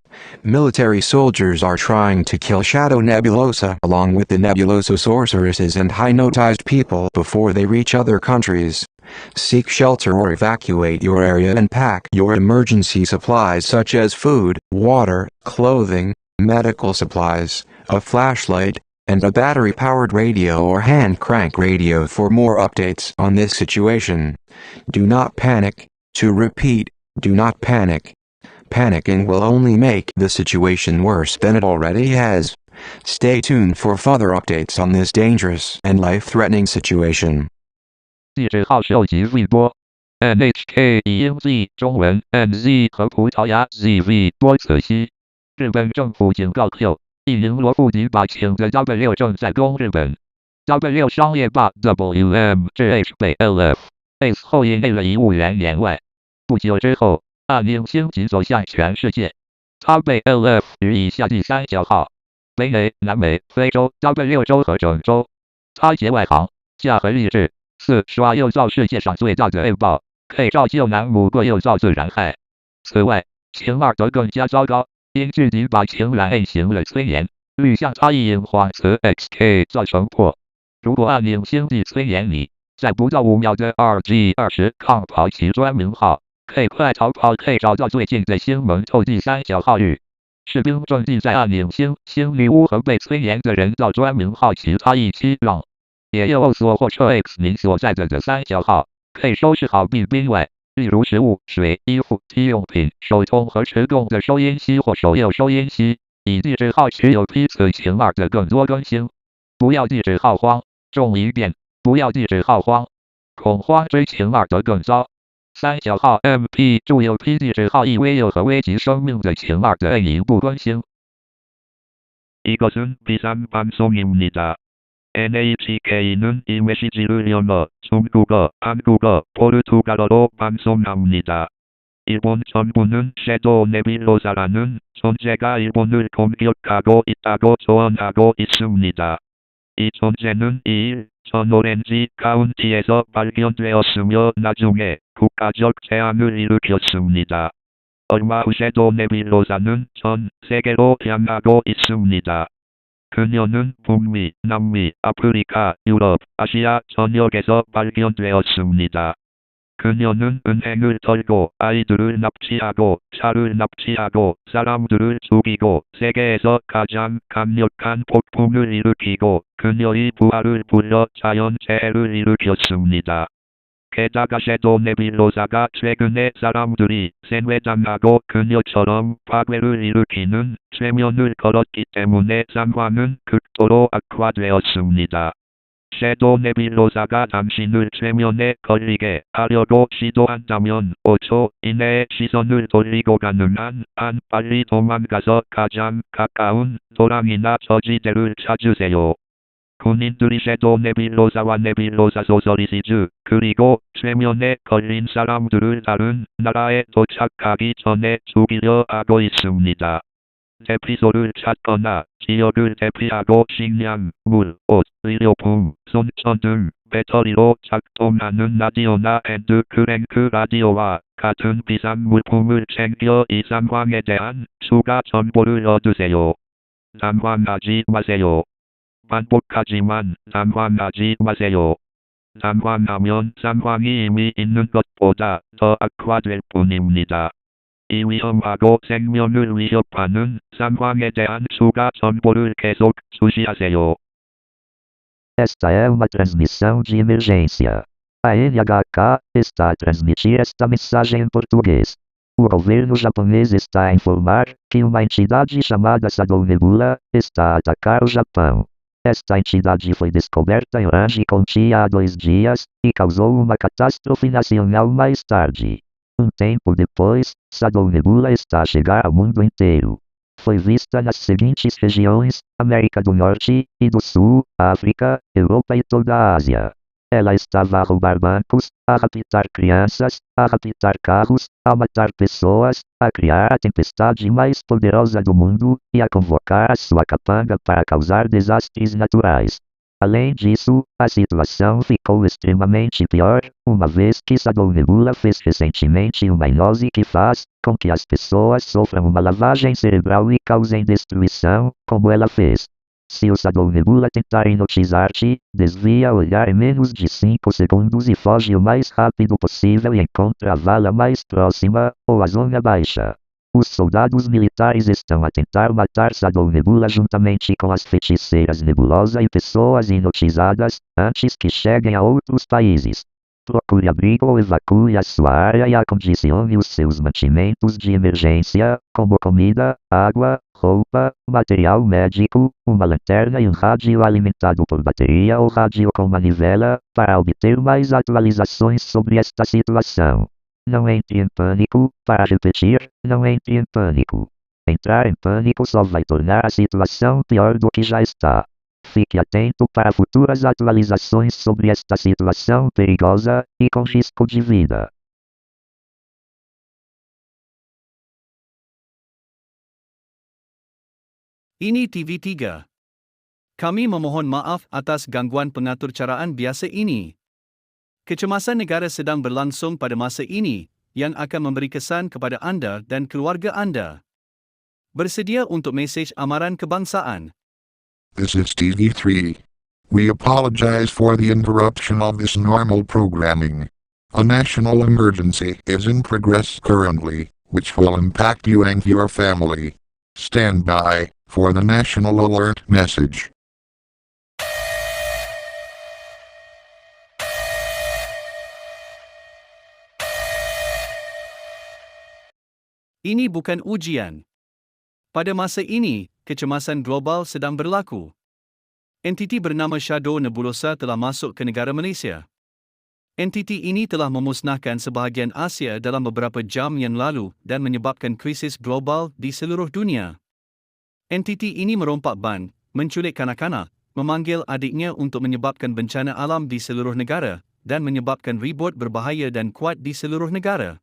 Military soldiers are trying to kill Shadow Nebulosa along with the Nebulosa sorceresses and hypnotized people before they reach other countries. Seek shelter or evacuate your area and pack your emergency supplies such as food, water, clothing, medical supplies, a flashlight, and a battery-powered radio or hand-crank radio for more updates on this situation. Do not panic. To repeat, do not panic. Panicking will only make the situation worse than it already has. Stay tuned for further updates on this dangerous and life-threatening situation. 地址号受集微波 NHK 语音 Z 中文 NZ 和葡萄牙 ZV 波此西。日本政府警告 Q 一名罗富吉把请的 W 正在攻日本 W 商业霸 WMGH 被 LF、ACE 后引内了1亿元言外。不久之后，暗影星级走向全世界。它被 LF 于以下第3小号：北美、南美、非洲、W 洲和整洲。它节外行，下回励志。4. 耍又造世界上最大的 A 爆，可以照旧南5个又造自然害。此外，晴2则更加糟糕，因自己把晴岚 A 行了催眠，率向他一隐谎词 XK 造成破。如果暗影星际催眠你，在不到5秒的 RG20 抗跑其专名号，可以快逃跑，可以找到最近的星门透第3小号域。士兵正记在暗影星女巫和被催眠的人造专名号其他一期让。也有所或撤 X 您所在的3小号，可以收拾好并冰外，例如食物、水、衣服、机用品、手通和持动的收音机或手右收音机，以地址号取有批次晴2的更多更新。不要地址号慌，重一遍，不要地址号慌，恐慌追晴2的更糟。三小号 MP 注有 PD 指号意味有和危及生命的情2的인부关心. 이것은 비상 방송입니다. NHK는 이 메시지를 영어, 중국어, 한국어, 포르투갈어로 방송합니다. 일본 정부는 섀도우 네빌로사라는 존재가 일본을 공격하고 있다고 조언하고 있습니다. 이 존재는 2일 전 오렌지 카운티에서 발견되었으며 나중에 국가적 재앙을 일으켰습니다. 얼마 후 섀도우 네빌로사는 전 세계로 향하고 있습니다. 그녀는 북미, 남미, 아프리카, 유럽, 아시아 전역에서 발견되었습니다. 그녀는 은행을 털고 아이들을 납치하고 차를 납치하고 사람들을 죽이고 세계에서 가장 강력한 폭풍을 일으키고 그녀의 부하를 불러 자연재해를 일으켰습니다. 게다가 섀도우 네빌로사가 최근에 사람들이 생회당하고 그녀처럼 파괴를 일으키는 최면을 걸었기 때문에 상황은 극도로 악화되었습니다. 섀도우 네빌로사가 당신을 최면에 걸리게 하려고 시도한다면 5초 이내에 시선을 돌리고 가능한 한 빨리 도망가서 가장 가까운 도랑이나 저지대를 찾으세요. 군인들이 섀도우 네빌로사와 네빌로사 소서리시즈 그리고 최면에 걸린 사람들을 다른 나라에 도착하기 전에 죽이려 하고 있습니다. 대피소를 찾거나 지역을 대피하고 식량, 물, 옷, 의료품, 손전 등 배터리로 작동하는 라디오나 핸드 크랭크 라디오와 같은 비상 물품을 챙겨 이 상황에 대한 추가 정보를 얻으세요. 당황하지 마세요. 반복하지만 당황하지 마세요. 당황하면 상황이 이미 있는 것보다 더 악화될 뿐입니다. 이 위험하고 생명을 위협하는 상황에 대한 추가 정보를 계속 주시하세요. Esta é uma transmissão de emergência. A NHK está a transmitir esta mensagem em português. O governo japonês está a informar que uma entidade chamada Shadow Nebula está a atacar o Japão. Esta entidade foi descoberta em Orange County há 2 dias e causou uma catástrofe nacional mais tarde. Um tempo depois, Shadow Nebula está a chegar ao mundo inteiro. Foi vista nas seguintes regiões: América do Norte e do Sul, África, Europa e toda a Ásia. Ela estava a roubar bancos, a raptar crianças, a raptar carros, a matar pessoas, a criar a tempestade mais poderosa do mundo e a convocar a sua capanga para causar desastres naturais. Além disso, a situação ficou extremamente pior, uma vez que Shadow Nebula fez recentemente uma hipnose que faz com que as pessoas sofram uma lavagem cerebral e causem destruição, como ela fez. Se o Shadow Nebula tentar hipnotizar-te, desvia o olhar em menos de 5 segundos e foge o mais rápido possível e encontra a vala mais próxima, ou a zona baixa. Os soldados militares estão a tentar matar Shadow Nebula juntamente com as feiticeiras Nebulosa e pessoas hipnotizadas, antes que cheguem a outros países. Procure abrigo ou evacue a sua área e acondicione os seus mantimentos de emergência, como comida, água, roupa, material médico, uma lanterna e um rádio alimentado por bateria ou rádio com manivela, para obter mais atualizações sobre esta situação. Não entre em pânico, para repetir, não entre em pânico. Entrar em pânico só vai tornar a situação pior do que já está. Fique atento para futuras atualizações sobre esta situação perigosa e com risco de vida. Ini TV3. Kami memohon maaf atas gangguan pengatur caraan biasa ini. Kecemasan negara sedang berlangsung pada masa ini, yang akan memberi kesan kepada anda dan keluarga anda. Bersedia untuk mesej amaran kebangsaan. This is TV3. We apologize for the interruption of this normal programming. A national emergency is in progress currently, which will impact you and your family. Stand by for the national alert message. Ini bukan ujian. Pada masa ini, kecemasan global sedang berlaku. Entiti bernama Shadow Nebulosa telah masuk ke negara Malaysia. Entiti ini telah memusnahkan sebahagian Asia dalam beberapa jam yang lalu dan menyebabkan krisis global di seluruh dunia. Entiti ini merompak ban, menculik kanak-kanak, memanggil adiknya untuk menyebabkan bencana alam di seluruh negara, dan menyebabkan ribut berbahaya dan kuat di seluruh negara.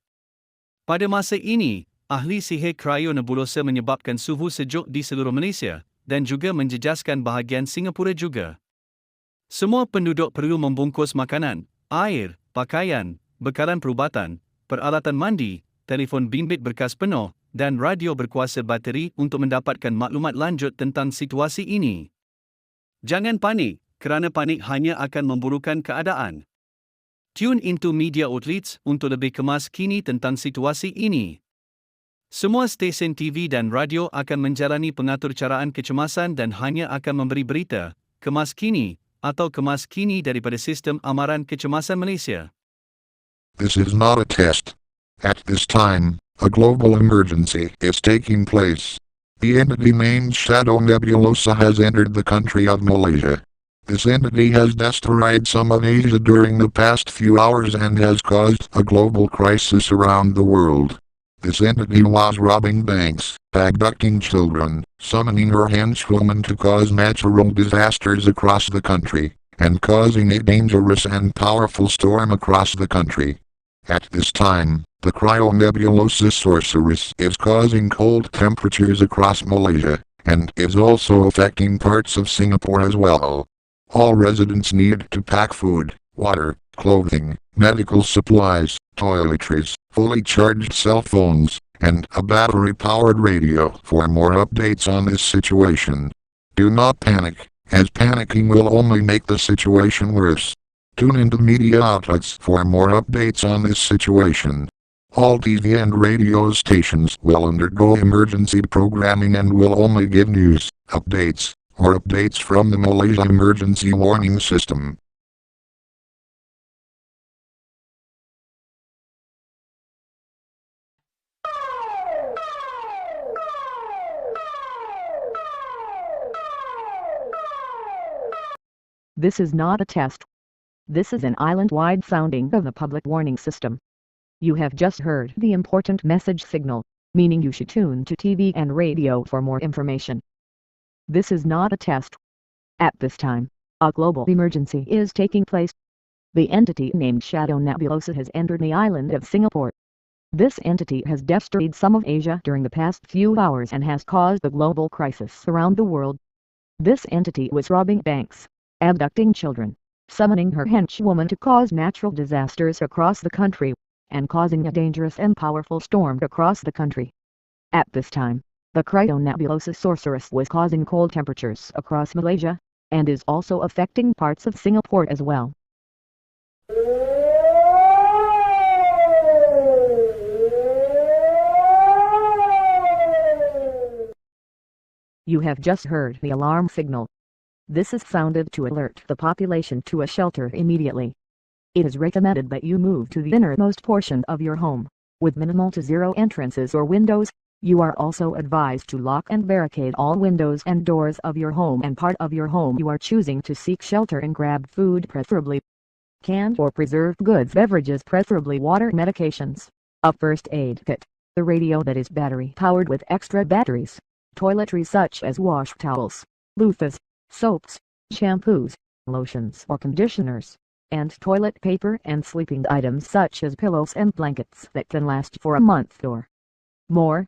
Pada masa ini, ahli sihir cryo Nebulosa menyebabkan suhu sejuk di seluruh Malaysia, dan juga menjejaskan bahagian Singapura juga. Semua penduduk perlu membungkus makanan, air, pakaian, bekalan perubatan, peralatan mandi, telefon bimbit berkas penuh, dan radio berkuasa bateri untuk mendapatkan maklumat lanjut tentang situasi ini. Jangan panik, kerana panik hanya akan memburukkan keadaan. Tune into media outlets untuk lebih kemas kini tentang situasi ini. Semua stesen TV dan radio akan menjalani pengaturcaraan kecemasan dan hanya akan memberi berita, kemas kini, atau kemas kini daripada sistem amaran kecemasan Malaysia. This is not a test. At this time, a global emergency is taking place. The entity named Shadow Nebulosa has entered the country of Malaysia. This entity has destroyed some of Asia during the past few hours and has caused a global crisis around the world. This entity was robbing banks, abducting children, summoning her henchwoman to cause natural disasters across the country, and causing a dangerous and powerful storm across the country. At this time, the cryonebulosa sorceress is causing cold temperatures across Malaysia, and is also affecting parts of Singapore as well. All residents need to pack food, water, clothing, medical supplies, toiletries, fully charged cell phones, and a battery-powered radio for more updates on this situation. Do not panic, as panicking will only make the situation worse. Tune into media outlets for more updates on this situation. All TV and radio stations will undergo emergency programming and will only give news, updates, or updates from the Malaysia Emergency Warning System. This is not a test. This is an island-wide sounding of the public warning system. You have just heard the important message signal, meaning you should tune to TV and radio for more information. This is not a test. At this time, a global emergency is taking place. The entity named Shadow Nebulosa has entered the island of Singapore. This entity has destroyed some of Asia during the past few hours and has caused a global crisis around the world. This entity was robbing banks, abducting children, summoning her henchwoman to cause natural disasters across the country, and causing a dangerous and powerful storm across the country. At this time, the cryonebulosa sorceress was causing cold temperatures across Malaysia, and is also affecting parts of Singapore as well. You have just heard the alarm signal. This is sounded to alert the population to a shelter immediately. It is recommended that you move to the innermost portion of your home, with minimal to zero entrances or windows. You are also advised to lock and barricade all windows and doors of your home and part of your home you are choosing to seek shelter and grab food, preferably canned or preserved goods, beverages, preferably water, medications, a first aid kit, the radio that is battery powered with extra batteries, toiletries such as wash towels, loofahs, soaps, shampoos, lotions or conditioners, and toilet paper and sleeping items such as pillows and blankets that can last for a month or more.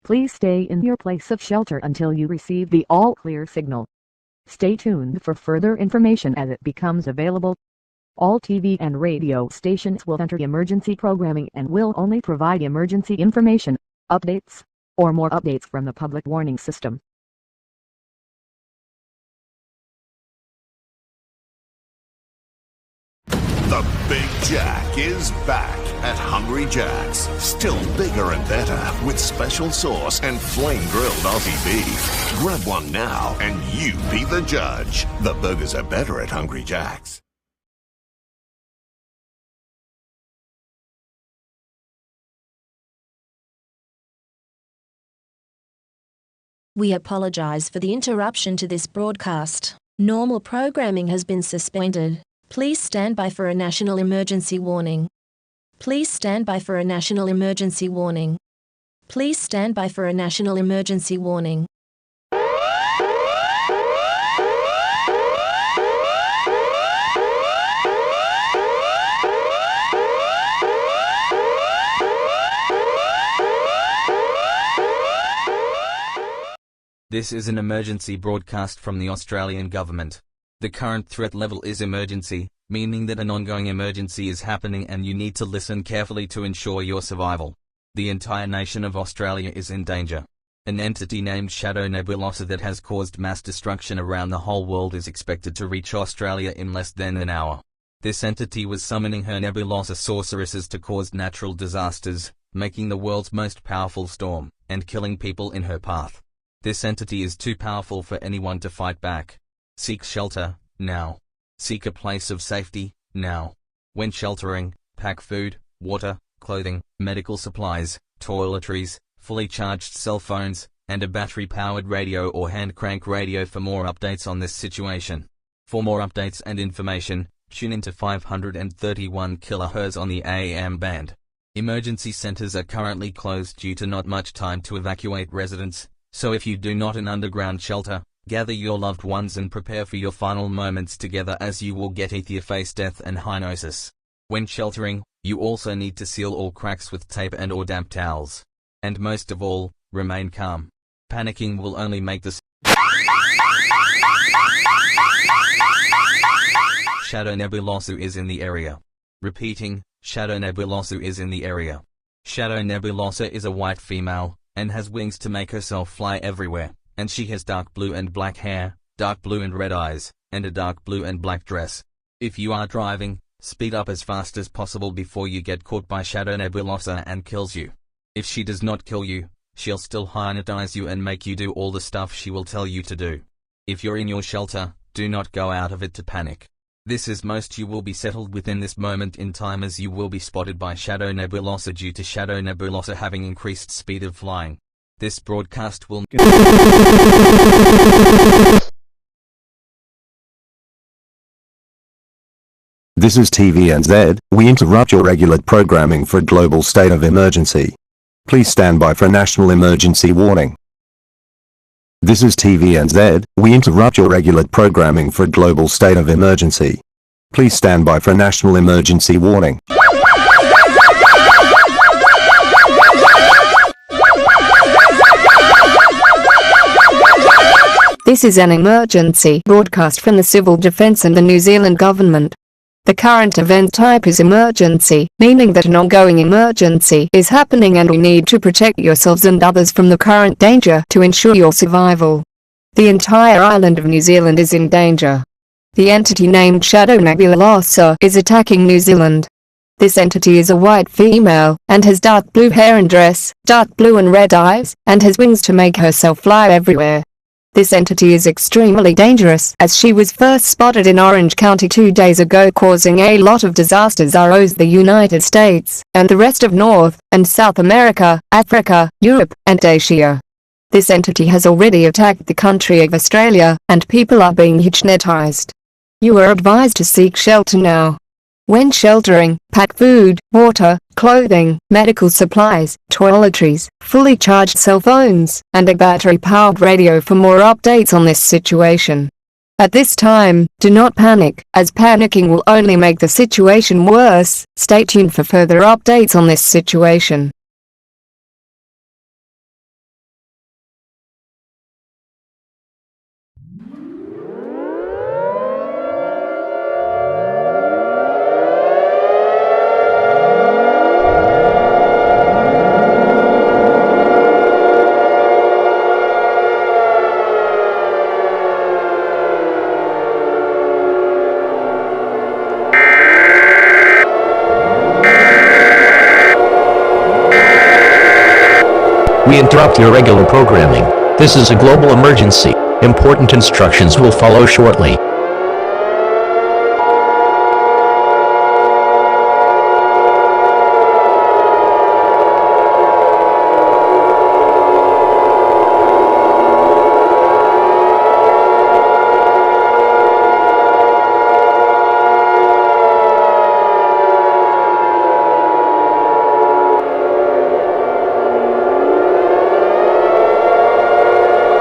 Please stay in your place of shelter until you receive the all-clear signal. Stay tuned for further information as it becomes available. All TV and radio stations will enter emergency programming and will only provide emergency information, updates, or more updates from the public warning system. The Big Jack is back at Hungry Jack's. Still bigger and better with special sauce and flame-grilled Aussie beef. Grab one now and you be the judge. The burgers are better at Hungry Jack's. We apologize for the interruption to this broadcast. Normal programming has been suspended. Please stand by for a national emergency warning. Please stand by for a national emergency warning. Please stand by for a national emergency warning. This is an emergency broadcast from the Australian government. The current threat level is emergency, meaning that an ongoing emergency is happening and you need to listen carefully to ensure your survival. The entire nation of Australia is in danger. An entity named Shadow Nebulosa that has caused mass destruction around the whole world is expected to reach Australia in less than an hour. This entity was summoning her Nebulosa sorceresses to cause natural disasters, making the world's most powerful storm, and killing people in her path. This entity is too powerful for anyone to fight back. Seek shelter, now. Seek a place of safety, now. When sheltering, pack food, water, clothing, medical supplies, toiletries, fully charged cell phones, and a battery-powered radio or hand-crank radio for more updates on this situation. For more updates and information, tune into 531 kHz on the AM band. Emergency centers are currently closed due to not much time to evacuate residents, so if you do not an underground shelter, gather your loved ones and prepare for your final moments together as you will get either face death and hypnosis. When sheltering, you also need to seal all cracks with tape and or damp towels. And most of all, remain calm. Panicking will only make the Shadow Nebulosa is in the area. Repeating, Shadow Nebulosa is in the area. Shadow Nebulosa is a white female, and has wings to make herself fly everywhere, and she has dark blue and black hair, dark blue and red eyes, and a dark blue and black dress. If you are driving, speed up as fast as possible before you get caught by Shadow Nebulosa and kills you. If she does not kill you, she'll still hypnotize you and make you do all the stuff she will tell you to do. If you're in your shelter, do not go out of it to panic. This is most you will be settled within this moment in time as you will be spotted by Shadow Nebulosa due to Shadow Nebulosa having increased speed of flying. This broadcast will This is TVNZ. We interrupt your regular programming for a global state of emergency. Please stand by for a national emergency warning. This is TVNZ. We interrupt your regular programming for a global state of emergency. Please stand by for a national emergency warning. This is an emergency broadcast from the Civil Defence and the New Zealand Government. The current event type is emergency, meaning that an ongoing emergency is happening and we need to protect yourselves and others from the current danger to ensure your survival. The entire island of New Zealand is in danger. The entity named Shadow Nebulosa is attacking New Zealand. This entity is a white female, and has dark blue hair and dress, dark blue and red eyes, and has wings to make herself fly everywhere. This entity is extremely dangerous as she was first spotted in Orange County 2 days ago, causing a lot of disasters across the United States and the rest of North and South America, Africa, Europe, and Asia. This entity has already attacked the country of Australia, and people are being hypnotized. You are advised to seek shelter now. When sheltering, pack food, water, clothing, medical supplies, toiletries, fully charged cell phones, and a battery-powered radio for more updates on this situation. At this time, do not panic, as panicking will only make the situation worse. Stay tuned for further updates on this situation. We interrupt your regular programming. This is a global emergency. Important instructions will follow shortly.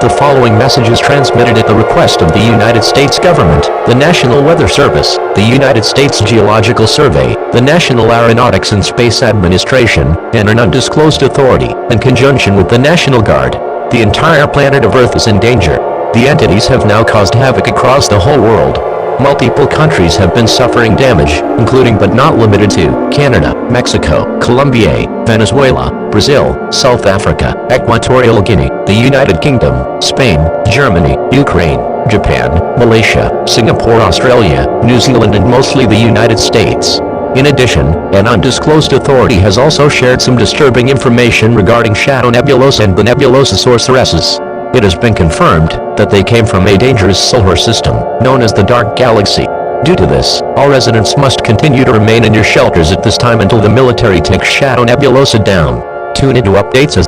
The following message is transmitted at the request of the United States government, the National Weather Service, the United States Geological Survey, the National Aeronautics and Space Administration, and an undisclosed authority, in conjunction with the National Guard. The entire planet of Earth is in danger. The entities have now caused havoc across the whole world. Multiple countries have been suffering damage, including but not limited to Canada, Mexico, Colombia, Venezuela, Brazil, South Africa, Equatorial Guinea, the United Kingdom, Spain, Germany, Ukraine, Japan, Malaysia, Singapore, Australia, New Zealand, and mostly the United States. In addition, an undisclosed authority has also shared some disturbing information regarding Shadow Nebulosa and the Nebulosa sorceresses. It has been confirmed that they came from a dangerous solar system known as the Dark Galaxy. Due to this, all residents must continue to remain in your shelters at this time until the military takes Shadow Nebulosa down. Tune into updates as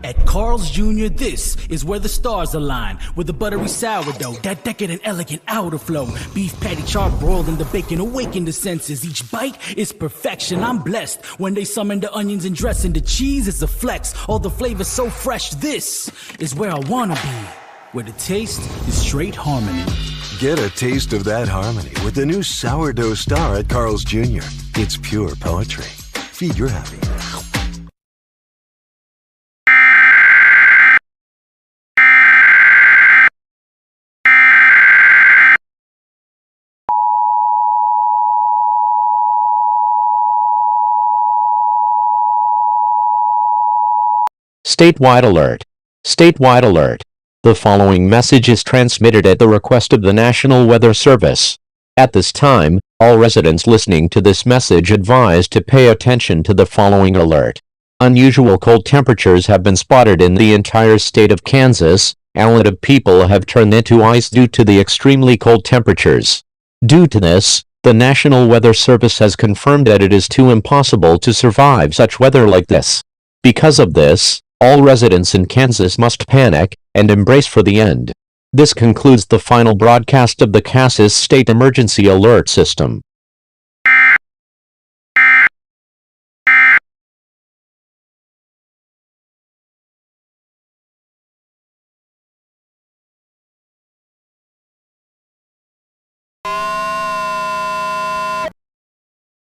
At Carl's Jr., this is where the stars align. With the buttery sourdough, that decadent, elegant outer flow. Beef patty char broiled in the bacon, awaken the senses. Each bite is perfection. I'm blessed when they summon the onions and dressing. The cheese is a flex, all the flavors so fresh. This is where I wanna be, where the taste is straight harmony. Get a taste of that harmony with the new sourdough star at Carl's Jr. It's pure poetry. Feed your happy. Statewide alert. Statewide alert. The following message is transmitted at the request of the National Weather Service. At this time, all residents listening to this message advised to pay attention to the following alert. Unusual cold temperatures have been spotted in the entire state of Kansas, and a lot of people have turned into ice due to the extremely cold temperatures. Due to this, the National Weather Service has confirmed that it is too impossible to survive such weather like this. Because of this, all residents in Kansas must panic and embrace for the end. This concludes the final broadcast of the Kansas State Emergency Alert System.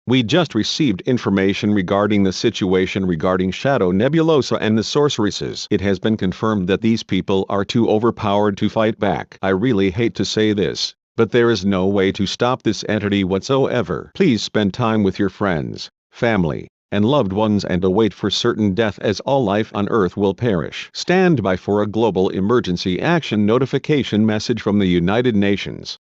We just received information regarding the situation regarding Shadow Nebulosa and the sorceresses. It has been confirmed that these people are too overpowered to fight back. I really hate to say this, but there is no way to stop this entity whatsoever. Please spend time with your friends, family, and loved ones and await for certain death, as all life on Earth will perish. Stand by for a global emergency action notification message from the United Nations.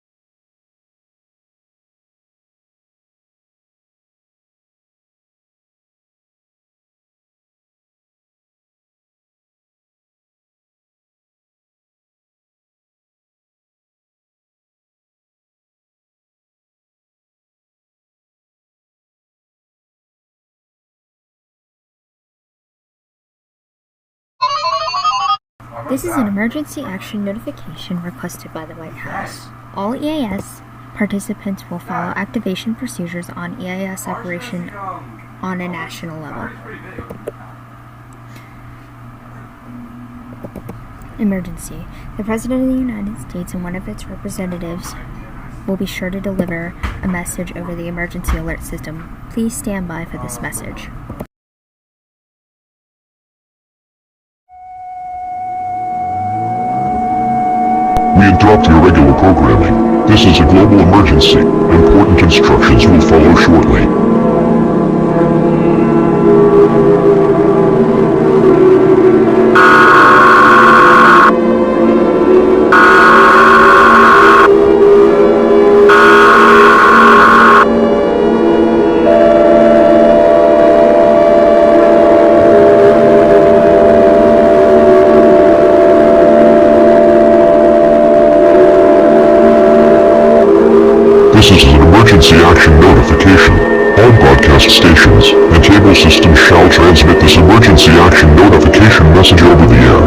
This is an emergency action notification requested by the White House. All EAS participants will follow activation procedures on EAS operation on a national level. Emergency. The President of the United States and one of its representatives will be sure to deliver a message over the emergency alert system. Please stand by for this message. We interrupt your regular programming. This is a global emergency. Important instructions will follow shortly. This is an emergency action notification. All broadcasts stations and cable systems shall transmit this emergency action notification message over the air.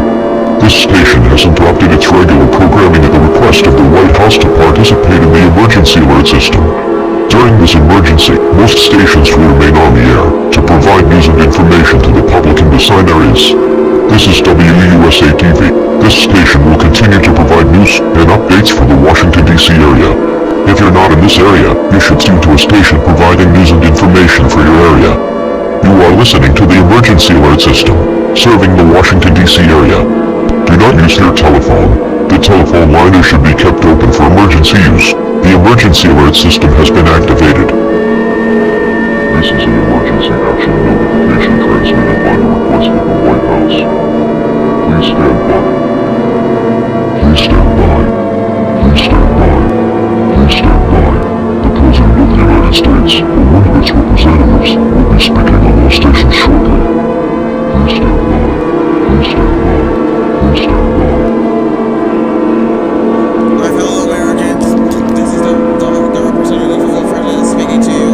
This station has interrupted its regular programming at the request of the White House to participate in the emergency alert system. During this emergency, most stations will remain on the air to provide news and information to the public in the assigned areas. This is WUSA TV. This station will continue to provide news and updates for the Washington, D.C. area. If you're not in this area, you should tune to a station providing news and information for your area. You are listening to the emergency alert system, serving the Washington, D.C. area. Do not use your telephone. The telephone line should be kept open for emergency use. The emergency alert system has been activated. This is an emergency action notification transmitted by the request of the White House. Please stand by. Please stand by. Please stand by. Please stand by. The President of the United States or one of its representatives will be speaking on all stations shortly. Please stand by. Please stand by. Please stand by. My fellow Americans, this is the representative of the President speaking to you.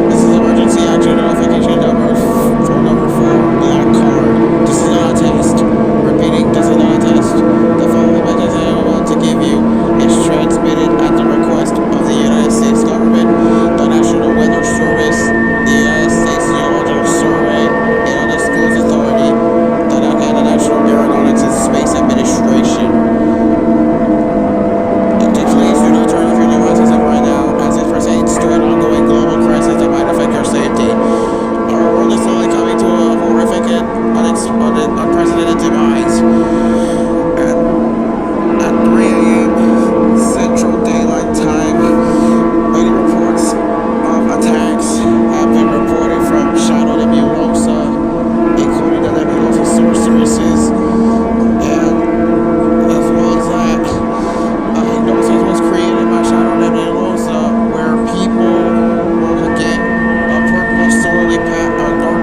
This is emergency action notification number 4, black card. This is not a test. Repeating, this is not a test. The following message I am about to give you is transmitted at the request of the United States government, the National Weather Service, the United States Geological Survey, and undisclosed authority, and the National Aeronautics and Space Administration. Please do not turn off your devices right now, as it pertains to an ongoing global crisis that might affect your safety. Our world is slowly coming to a horrific and unprecedented demise. At 3 a.m. Central Daylight Time, many reports of attacks have been reported from Shadow Nebulosa, including the Nebulosa sorceresses, and as well as that, Nebulosa was created by Shadow Nebulosa, where people will get a dark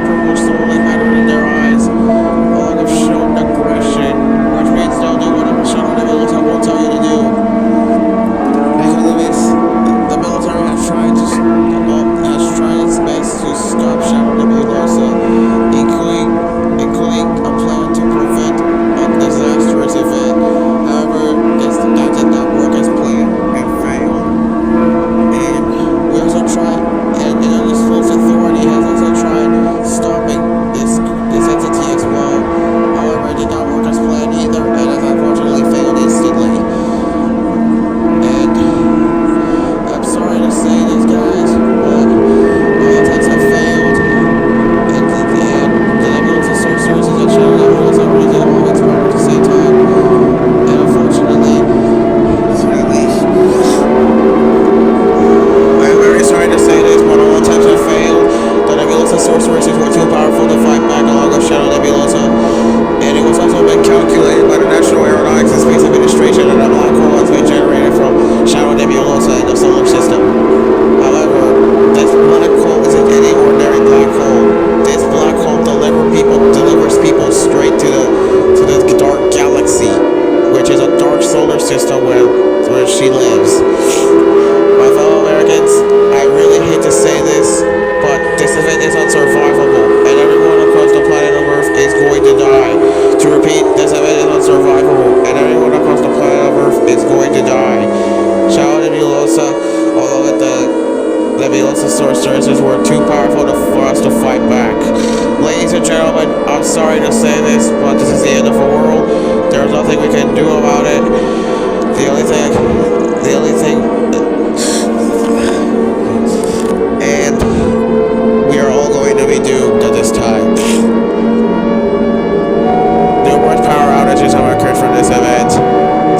purple slowly pattern in their eyes, along with shown aggression, which means they'll do whatever Shadow Nebulosa will tell you to do. Because of this, the military has tried its best to stop Shadow Nebulosa, including a plan to prevent a disastrous event. However, that did not work as planned and failed. And we also tried, and an undisclosed authority has also tried stopping this entity as well. However, it did not work as planned either, and has unfortunately failed instantly. And I'm sorry to say this, guys, but all attempts have failed. And the Nebulosa sorcerers and Shadow Nebulosa really did all its work at the same time. And unfortunately, I'm very sorry to say this, but all attempts have failed. The Nebulosa sorceresses were too powerful to fight back along with Shadow Nebulosa, and it was also been calculated by the National Aeronautics and Space Administration that a black hole has been generated from Shadow Nebulosa in the solar system. However, this black hole isn't any ordinary black hole. This black hole delivers people straight to the dark galaxy, which is a dark solar system where she lives. My fellow Americans, I really hate to say this, but this event is unsurvivable, and everyone across the planet of Earth is going to die. To repeat, this event is unsurvivable, and everyone across the planet of Earth is going to die. Shadow Nebulosa, although the Nebulosa sorceresses were too powerful for us to fight back. Ladies and gentlemen, I'm sorry to say this, but this is the end of the world. There's nothing we can do about it. The only thing, and we are all going to be doomed at this time. Numerous power outages have occurred from this event.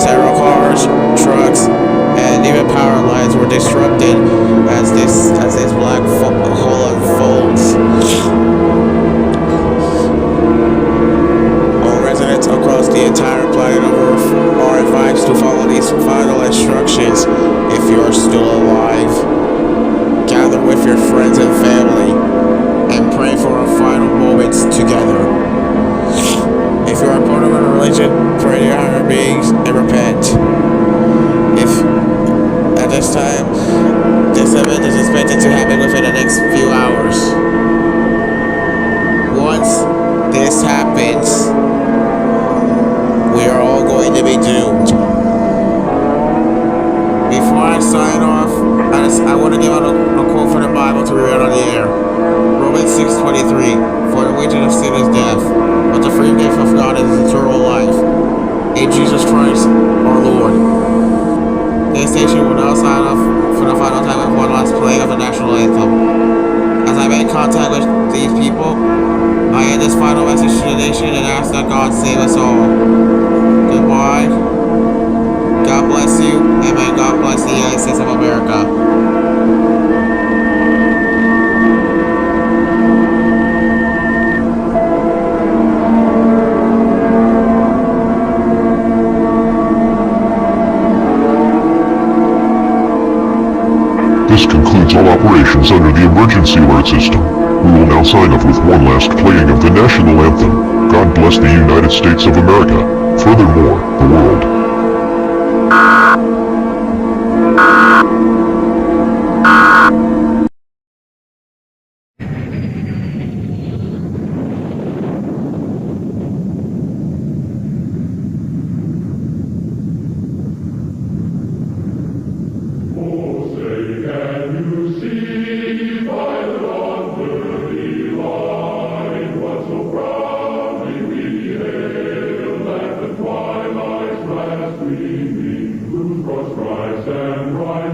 Several cars, trucks, and even power lines were disrupted as this black hole unfolds. All residents across the entire planet of Earth are advised to follow these final instructions if you are still alive. Gather with your friends and family and pray for our final moments together. If you are part of a religion, pray to your higher beings and repent. If at this time, this event is expected to happen within the next few hours. sign off, I want to give out a quote from the Bible to be read on the air. Romans 6:23. For the wages of sin is death, but the free gift of God is eternal life in Jesus Christ our Lord. This station will now sign off for the final time with one last play of the national anthem. As I make contact with these people, I end this final message to the nation and ask that God save us all. Goodbye. God bless you, and may God bless the United States of America. This concludes all operations under the emergency alert system. We will now sign off with one last playing of the national anthem. God bless the United States of America. Furthermore, the world. Christ and rise.